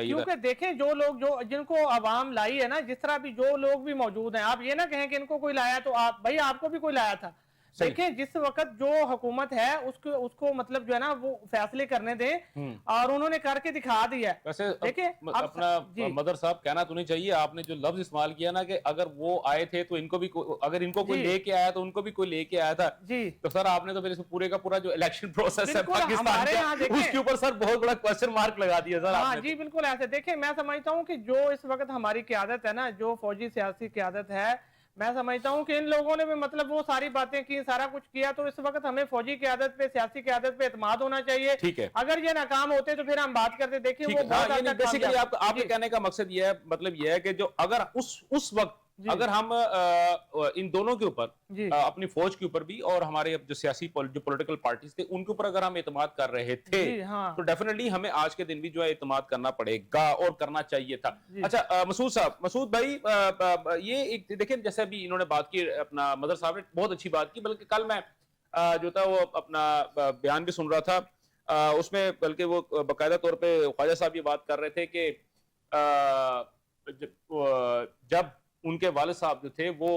کیونکہ دیکھیں جو لوگ جن کو عوام لائی ہے نا، جس طرح بھی جو لوگ بھی موجود ہیں، آپ یہ نہ کہیں کہ ان کو کوئی لایا تو آپ بھائی آپ کو بھی کوئی لایا تھا، देखिए जिस वक्त जो हुकूमत है उसको मतलब जो है ना वो फैसले करने दें और उन्होंने करके दिखा दिया है। वैसे देखिए अपना मदर साहब कहना तो नहीं चाहिए, आपने जो लफ्ज इस्तेमाल किया ना कि अगर वो आए थे तो इनको भी अगर इनको कोई लेके आया तो उनको भी कोई लेके आया था जी। तो सर आपने तो फिर इसमें पूरे का पूरा जो इलेक्शन प्रोसेस है पाकिस्तान का उसके ऊपर सर बहुत बड़ा क्वेश्चन मार्क लगा दिया सर। हाँ जी बिल्कुल ऐसे। देखिए मैं समझता हूँ कि जो इस वक्त हमारी क़यादत है ना, जो फौजी सियासी क़यादत है, मैं समझता हूँ कि इन लोगों ने भी मतलब वो सारी बातें की, सारा कुछ किया, तो इस वक्त हमें फौजी क़यादत पे, सियासी क़यादत पे एतमाद होना चाहिए। ठीक है, अगर ये नाकाम होते तो फिर हम बात करते। देखिए वो बहुत बेसिकली आपके कहने का मकसद ये है, मतलब ये है कि जो अगर उस वक्त अगर हम इन दोनों के ऊपर अपनी फौज के ऊपर भी और हमारे जो सियासी जो पॉलिटिकल पार्टीज थे उनके ऊपर अगर हम एतमाद कर रहे थे तो डेफिनेटली हमें आज के दिन भी जो है एतमाद करना पड़ेगा और करना चाहिए था। अच्छा मसूद साहब, मसूद भाई ये एक देखिए जैसे अभी इन्होंने बात की, अपना मदर साहब ने बहुत अच्छी बात की, बल्कि कल मैं जो था वो अपना बयान भी सुन रहा था उसमें, बल्कि वो बाकायदा तौर पे ख्वाजा साहब ये बात कर रहे थे कि जब उनके वालिद साहब जो थे वो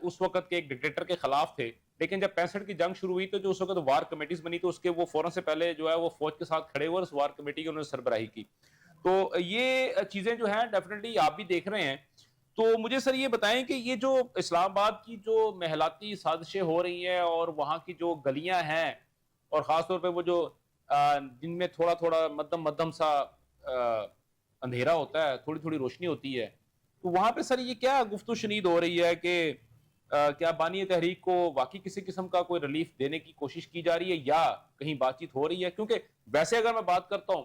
उस वक्त के एक डिक्टेटर के खिलाफ थे, लेकिन जब 65 की जंग शुरू हुई तो जो उस वक्त वार कमेटीज बनी तो उसके वो फौरन से पहले जो है वो फौज के साथ खड़े हुए और उस वार कमेटी की उन्होंने सरबराही की। तो ये चीजें जो है डेफिनेटली आप भी देख रहे हैं। तो मुझे सर ये बताएं कि ये जो इस्लामाबाद की जो महलाती साजिशें हो रही हैं और वहाँ की जो गलियां हैं और खासतौर पर वो जो जिनमें थोड़ा थोड़ा मध्यम मध्यम सा अंधेरा होता है, थोड़ी थोड़ी रोशनी होती है, तो वहां पे सर ये क्या गुफ्तगू शनीद हो रही है कि क्या बानी तहरीक को वाकई किसी किस्म का कोई रिलीफ देने की कोशिश की जा रही है या कहीं बातचीत हो रही है? क्योंकि वैसे अगर मैं बात करता हूं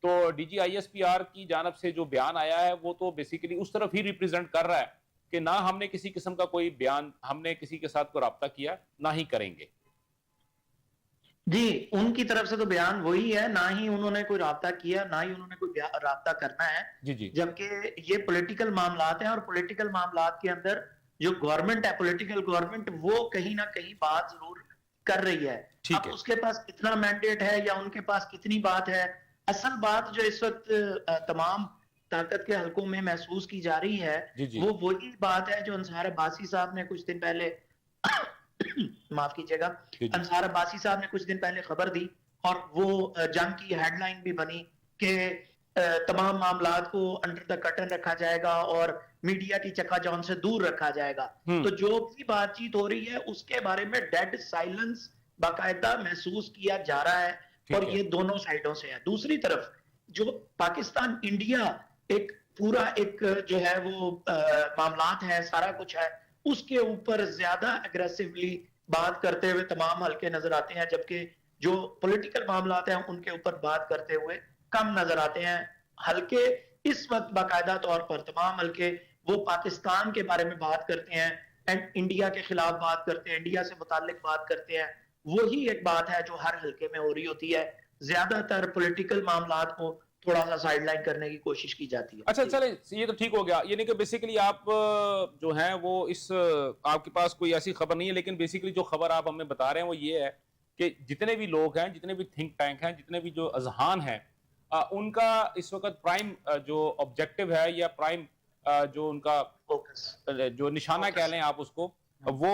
तो DGISPR की जानब से जो बयान आया है वो तो बेसिकली उस तरफ ही रिप्रेजेंट कर रहा है कि ना हमने किसी किस्म का कोई बयान, हमने किसी के साथ कोई राब्ता किया, ना ही करेंगे। जी, उनकी तरफ से तो बयान वही है, ना ही उन्होंने कोई राब्ता किया, ना ही उन्होंने कोई राब्ता करना है। जी जी। जबकि ये पॉलिटिकल मामलात हैं और पॉलिटिकल मामलात के अंदर जो गवर्नमेंट है, पॉलिटिकल गवर्नमेंट, वो कहीं ना कहीं बात जरूर कर रही है। अब उसके पास कितना मैंडेट है या उनके पास कितनी बात है, असल बात जो इस वक्त तमाम ताकत के हलकों में महसूस की जा रही है वो वही बात है जो अंसार अब्बासी साहब ने कुछ दिन पहले माफ कीजिएगा, अंसार अब्बासी साहब ने कुछ दिन पहले खबर दी और वो जंग की हेडलाइन भी बनी कि तमाम मामलात को अंडर द कर्टन रखा जाएगा और मीडिया की चकाचौंध से दूर रखा जाएगा। तो जो भी बातचीत हो रही है उसके बारे में डेड साइलेंस बाकायदा महसूस किया जा रहा है और ये दोनों साइडों से है। दूसरी तरफ जो पाकिस्तान इंडिया एक पूरा एक जो है वो मामलात है, सारा कुछ है, उसके ऊपर ज्यादा एग्रेसिवली बात करते हुए तमाम हल्के नजर आते हैं, जबकि जो पॉलिटिकल मामलात हैं उनके ऊपर बात करते हुए कम नजर आते हैं। हल्के इस वक्त बाकायदा तौर पर तमाम हल्के वो पाकिस्तान के बारे में बात करते हैं एंड इंडिया के खिलाफ बात करते हैं, इंडिया से मुताल्लिक बात करते हैं। वही एक बात है जो हर हल्के में हो रही होती है। ज्यादातर पॉलिटिकल मामलात को थोड़ा सा साइडलाइन करने की कोशिश की जाती है। अच्छा चले, ये तो ठीक हो गया, यानी कि बेसिकली आप जो है वो इस आपके पास कोई ऐसी खबर नहीं है, लेकिन बेसिकली जो खबर आप हमें बता रहे हैं वो ये है कि जितने भी लोग हैं, जितने भी थिंक टैंक हैं, जितने भी जो अजहान हैं, उनका इस वक्त प्राइम जो ऑब्जेक्टिव है या प्राइम जो उनका फोकस जो निशाना कह लें आप उसको, वो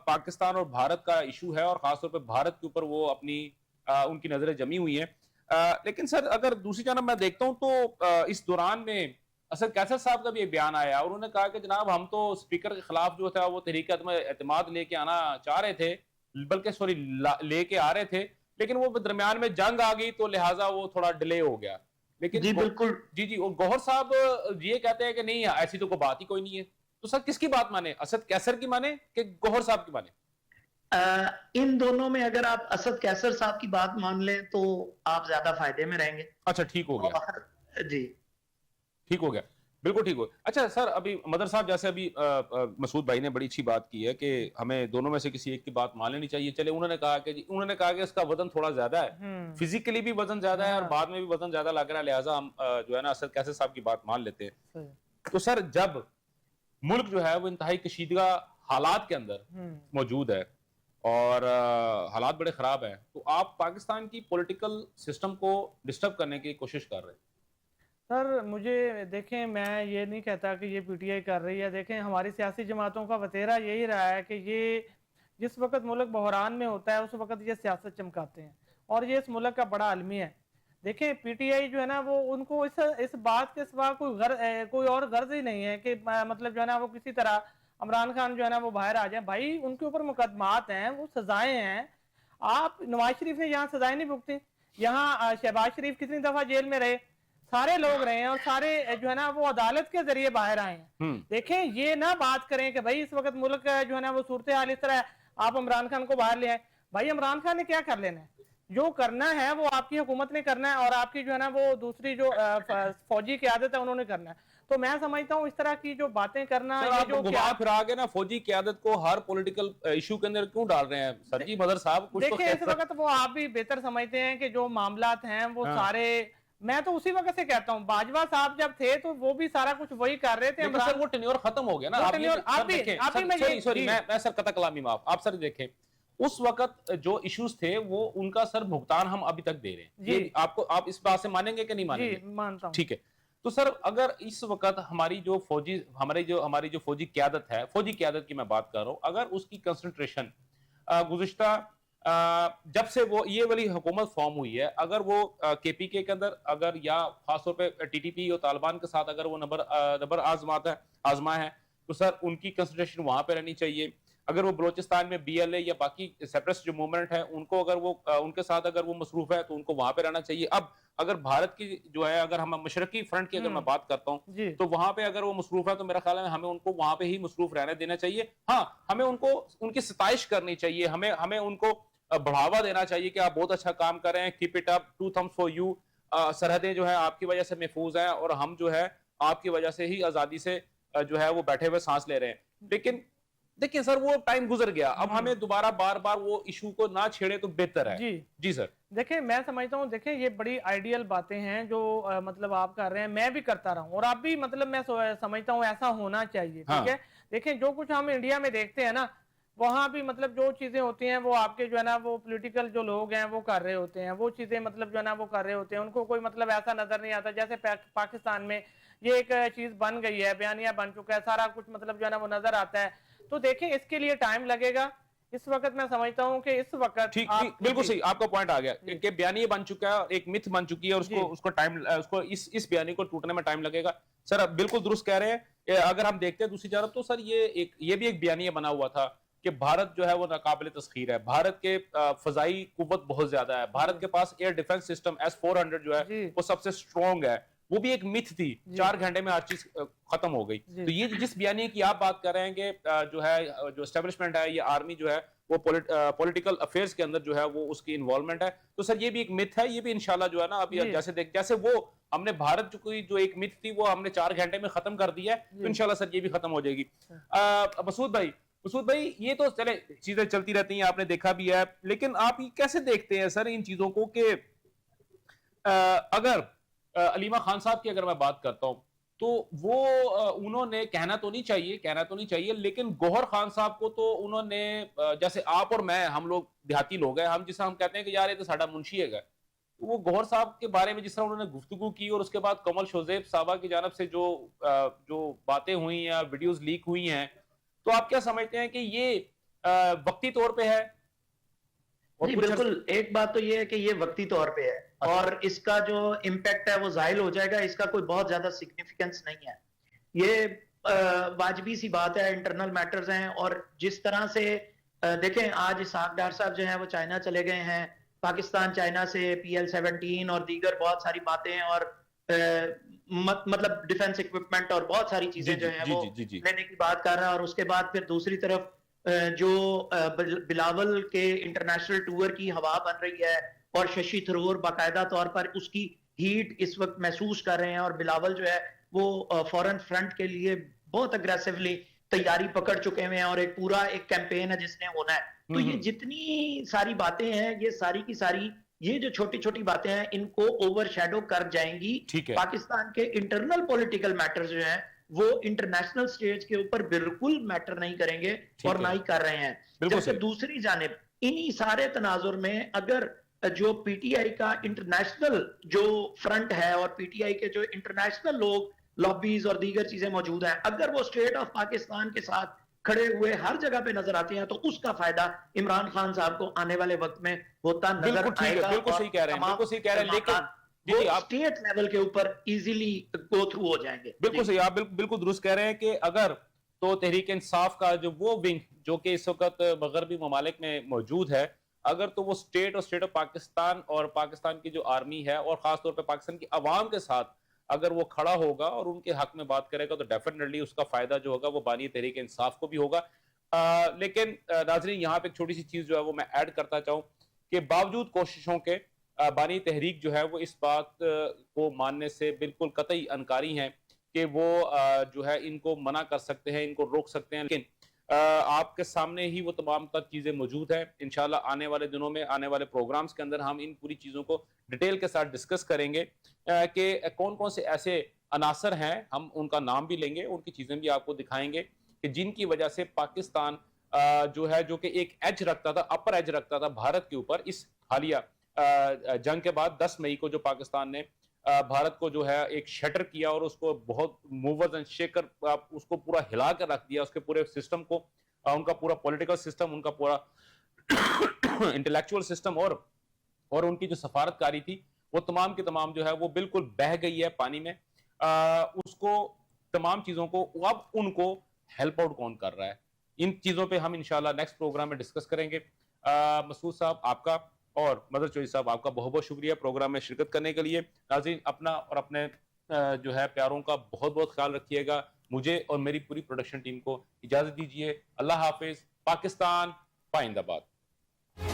पाकिस्तान और भारत का इशू है और खासतौर पर भारत के ऊपर वो अपनी उनकी नजरें जमी हुई हैं। लेकिन सर अगर दूसरी जानब मैं देखता हूं तो इस दौरान में असद कैसर साहब का भी एक बयान आया और उन्होंने कहा कि जनाब हम तो स्पीकर के खिलाफ जो था वो तहरीक एतमाद लेके आना चाह रहे थे, बल्कि सॉरी लेके आ रहे थे, लेकिन वो दरमियान में जंग आ गई तो लिहाजा वो थोड़ा डिले हो गया। लेकिन जी बिल्कुल जी और गौहर साहब ये कहते हैं कि नहीं ऐसी तो कोई बात ही कोई नहीं है। तो सर किसकी बात माने, असद कैसर की माने कि गौहर साहब की माने? इन दोनों में अगर आप असद कैसर साहब की बात मान लें तो आप ज्यादा फायदे में रहेंगे। अच्छा ठीक हो गया, जी ठीक हो गया, बिल्कुल ठीक हो। अच्छा सर अभी मदर साहब जैसे अभी मसूद भाई ने बड़ी अच्छी बात की है कि हमें दोनों में से किसी एक की बात मान लेनी चाहिए। चले उन्होंने कहा कि इसका वजन थोड़ा ज्यादा है, फिजिकली भी वजन ज्यादा है और बाद में भी वजन ज्यादा लग रहा है, लिहाजा हम जो है ना असद कैसर साहब की बात मान लेते हैं। तो सर जब मुल्क जो है वो इंतहाई कशीदगा हालात के अंदर मौजूद है और हालात बड़े खराब हैं, तो आप पाकिस्तान की पॉलिटिकल सिस्टम को डिस्टर्ब करने की कोशिश कर रहे हैं। सर मुझे देखें, मैं ये नहीं कहता कि ये PTI कर रही है। देखें हमारी सियासी जमातों का वतेरा यही रहा है कि ये जिस वक्त मुल्क बहरान में होता है उस वक्त ये सियासत चमकाते हैं और ये इस मुल्क का बड़ा अलमी है। देखें पीटीआई जो है ना वो उनको इस बात के सिवा कोई और गर्ज ही नहीं है कि मतलब जो है ना वो किसी तरह इमरान खान जो है ना वो बाहर आ जाए। भाई उनके ऊपर मुकदमात हैं, वो सजाएं हैं। आप नवाज शरीफ ने यहाँ सजाएं नहीं भुगती, यहाँ शहबाज शरीफ कितनी दफा जेल में रहे, सारे लोग रहे हैं और सारे जो है ना वो अदालत के जरिए बाहर आए हैं। देखें ये ना बात करें कि भाई इस वक्त मुल्क जो है ना वो सूरत हाल इस तरह है, आप इमरान खान को बाहर ले आए। भाई इमरान खान ने क्या कर लेना है, जो करना है वो आपकी हुकूमत ने करना है और आपकी जो है ना वो दूसरी जो फौजी क़यादत है उन्होंने करना है। तो मैं समझता हूँ इस तरह की जो बातें करना, ये जो घुमा फिरा के ना फौजी क़यादत को हर पॉलिटिकल इशू के अंदर क्यों डाल रहे हैं सर जी? मदर साहब कुछ देखिए इस वक्त वो आप भी बेहतर समझते हैं कि जो मामलात हैं वो सारे, मैं तो उसी वक्त से कहता हूँ बाजवा साहब जब थे तो वो भी सारा कुछ वही कर रहे थे। सर वो टेन्योर खत्म हो गया ना, मैं सर कतई कलामी माफ, आप सर देखें उस वक्त जो इश्यूज थे वो उनका सर भुगतान हम अभी तक दे रहे हैं। ये आपको, आप इस बात से मानेंगे कि नहीं मानेंगे? जी, मानता हूं। ठीक है, तो सर अगर इस वक्त हमारी जो फौजी क़यादत है, फौजी क़यादत की मैं बात कर रहा हूँ, अगर उसकी कंसंट्रेशन गुज़िश्ता जब से वो ये वाली हुकूमत फॉर्म हुई है, अगर वो केपीके के अंदर अगर या खासतौर पे टीटीपी और तालिबान के साथ अगर वो नंबर आजमा है तो सर उनकी कंसंट्रेशन वहां पे रहनी चाहिए। अगर वो बलोचिस्तान में बीएलए या बाकी सेपरेटिस्ट जो मूवमेंट है उनको अगर वो उनके साथ अगर वो मसरूफ है तो उनको वहां पे रहना चाहिए। अब अगर भारत की जो है, अगर हम मशरकी फ्रंट की अगर मैं बात करता हूँ तो वहां पे अगर वो मसरूफ है तो मेरा ख्याल है हमें उनको वहां पे ही मसरूफ रहने देना चाहिए। हाँ, हमें उनको उनकी सताइश करनी चाहिए, हमें उनको बढ़ावा देना चाहिए कि आप बहुत अच्छा काम कर रहे हैं, keep it up, two thumbs for you. सरहदें जो है आपकी वजह से महफूज हैं और हम जो है आपकी वजह से ही आजादी से जो है वो बैठे हुए सांस ले रहे हैं। लेकिन देखिए सर वो टाइम गुजर गया, अब हमें दोबारा बार बार वो इशू को ना छेड़े तो बेहतर है। जी सर। देखिए मैं समझता हूँ, देखिए ये बड़ी आइडियल बातें हैं जो मतलब आप कर रहे हैं, मैं भी करता रहा हूँ और आप भी, मतलब मैं समझता हूँ ऐसा होना चाहिए। ठीक है, देखिए जो कुछ हम इंडिया में देखते हैं ना, वहाँ भी मतलब जो चीजें होती हैं वो आपके जो है ना वो पॉलिटिकल जो लोग हैं वो कर रहे होते हैं, वो चीजें मतलब जो है ना वो कर रहे होते हैं, उनको कोई मतलब ऐसा नजर नहीं आता। जैसे पाकिस्तान में ये एक चीज बन गई है, बयानिया बन चुका है, सारा कुछ मतलब जो है ना वो नजर आता है। तो देखें इसके लिए टाइम लगेगा। इस वक्त मैं समझता हूं कि इस वक्त ठीक बिल्कुल सही, आपका पॉइंट आ गया कि बयानी बन चुका है, एक मिथ बन चुकी है और उसको इस बयानी को टूटने में टाइम लगेगा। सर आप बिल्कुल दुरुस्त कह रहे हैं। अगर हम देखते हैं दूसरी तरफ तो सर ये भी एक बयानिया बना हुआ था कि भारत जो है वो नाकाबिल तस्खीर है, भारत के फजाई कुव्वत बहुत ज्यादा है, भारत के पास एयर डिफेंस सिस्टम S-400 जो है वो सबसे स्ट्रॉन्ग है। वो भी एक मिथ थी, 4 घंटे में हर चीज खत्म हो गई। तो ये जिस बयानी की आप बात कर रहे हैं कि जो है जो एस्टेब्लिशमेंट है, ये आर्मी जो है वो पॉलिटिकल अफेयर्स के अंदर जो है वो उसकी इन्वॉल्वमेंट है, तो सर ये भी एक मिथ है। ये भी इंशाल्लाह जो है ना अभी जैसे वो हमने भारत जो एक मिथ थी वो हमने 4 घंटे में खत्म कर दिया है, तो इंशाल्लाह सर ये भी खत्म हो जाएगी। मसूद भाई ये तो चले चीजें चलती रहती हैं, आपने देखा भी है, लेकिन आप ये कैसे देखते हैं सर इन चीजों को कि अगर अलीमा खान साहब की अगर मैं बात करता हूं तो वो उन्होंने कहना तो नहीं चाहिए, लेकिन गौहर खान साहब को तो उन्होंने जैसे आप और मैं, हम लोग देहाती लोग हैं, हम जिसे हम कहते हैं कि यार ये तो साडा मुंशी है, वो गौहर साहब के बारे में जिस तरह उन्होंने गुफ्तगू की और उसके बाद कमल शोजेब साहबा की जानिब से जो बातें हुई या वीडियोस लीक हुई हैं, तो आप क्या समझते हैं कि ये वक्ती तौर पे है? जी बिल्कुल, एक बात तो ये है कि ये वक्ती तौर पे है और इसका जो इम्पैक्ट है वो जाहिर हो जाएगा, इसका कोई बहुत ज्यादा सिग्निफिकेंस नहीं है। ये वाजिबी सी बात है, इंटरनल मैटर्स हैं। और जिस तरह से देखें आज इसहाक डार साहब जो हैं वो चाइना चले गए हैं, पाकिस्तान चाइना से PL-17 और दीगर बहुत सारी बातें और मतलब डिफेंस इक्विपमेंट और बहुत सारी चीजें जो हैं वो लेने की बात कर रहा है। और उसके बाद फिर दूसरी तरफ जो बिलावल के इंटरनेशनल टूर की हवा बन रही है और शशि थरूर बाकायदा तौर पर उसकी हीट इस वक्त महसूस कर रहे हैं और बिलावल जो है वो फॉरेन फ्रंट के लिए बहुत अग्रेसिवली तैयारी पकड़ चुके हुए हैं और एक पूरा एक कैंपेन है जिसने होना है। तो ये जितनी सारी बातें हैं, ये सारी की सारी ये जो छोटी छोटी बातें हैं इनको ओवरशैडो कर जाएंगी। पाकिस्तान के इंटरनल पॉलिटिकल मैटर्स जो हैं वो इंटरनेशनल स्टेज के ऊपर बिल्कुल मैटर नहीं करेंगे और ना ही कर रहे हैं। जबकि दूसरी जानिब इन्हीं सारे तनाजुर में अगर जो पीटीआई का इंटरनेशनल जो फ्रंट है और पीटीआई के जो इंटरनेशनल लोग लॉबीज और दीगर चीजें मौजूद हैं, अगर वो स्टेट ऑफ पाकिस्तान के साथ کھڑے ہوئے ہر جگہ پہ نظر آتے ہیں, تو اس کا فائدہ عمران خان صاحب کو آنے والے وقت میں ہوتا نظر آئے گا. بالکل صحیح کہہ رہے ہیں, بالکل صحیح کہہ رہے ہیں, لیکن وہ اسٹیٹ لیول کے اوپر ایزیلی گو تھرو ہو جائیں گے. بالکل صحیح, آپ بالکل درست کہہ رہے ہیں کہ اگر تو تحریک انصاف کا جو وہ ونگ جو کہ اس وقت مغربی ممالک میں موجود ہے, اگر تو وہ اسٹیٹ آف پاکستان اور پاکستان کی جو آرمی ہے اور خاص طور پہ پاکستان کی عوام کے ساتھ اگر وہ کھڑا ہوگا اور ان کے حق میں بات کرے گا, تو ڈیفینیٹلی اس کا فائدہ جو ہوگا وہ بانی تحریک انصاف کو بھی ہوگا. لیکن ناظرین یہاں پہ ایک چھوٹی سی چیز جو ہے وہ میں ایڈ کرتا چاہوں کہ باوجود کوششوں کے بانی تحریک جو ہے وہ اس بات کو ماننے سے بالکل قطعی انکاری ہیں کہ وہ جو ہے ان کو منع کر سکتے ہیں, ان کو روک سکتے ہیں. لیکن آپ کے سامنے ہی وہ تمام تر چیزیں موجود ہیں. انشاءاللہ آنے والے دنوں میں آنے والے پروگرامز کے اندر ہم ان پوری چیزوں کو ڈیٹیل کے ساتھ ڈسکس کریں گے کہ کون کون سے ایسے عناصر ہیں, ہم ان کا نام بھی لیں گے, ان کی چیزیں بھی آپ کو دکھائیں گے کہ جن کی وجہ سے پاکستان جو ہے جو کہ ایک ایج رکھتا تھا, اپر ایج رکھتا تھا بھارت کے اوپر, اس حالیہ جنگ کے بعد 10 مئی کو جو پاکستان نے بھارت کو جو ہے ایک شٹر کیا اور اس کو بہت موورز اینڈ شیکر, اس کو پورا ہلا کر رکھ دیا, اس کے پورے سسٹم کو, ان کا پورا پولیٹیکل سسٹم, ان کا پورا انٹلیکچوئل سسٹم اور ان کی جو سفارتکاری تھی وہ تمام کی تمام جو ہے وہ بالکل بہہ گئی ہے پانی میں. اس کو تمام چیزوں کو اب ان کو ہیلپ آؤٹ کون کر رہا ہے, ان چیزوں پہ ہم انشاءاللہ نیکسٹ پروگرام میں ڈسکس کریں گے. مسعود صاحب آپ کا اور مدر چوہدری صاحب آپ کا بہت بہت شکریہ پروگرام میں شرکت کرنے کے لیے. ناظرین اپنا اور اپنے جو ہے پیاروں کا بہت بہت خیال رکھیے گا. مجھے اور میری پوری پروڈکشن ٹیم کو اجازت دیجیے. اللہ حافظ. پاکستان پائندہ باد.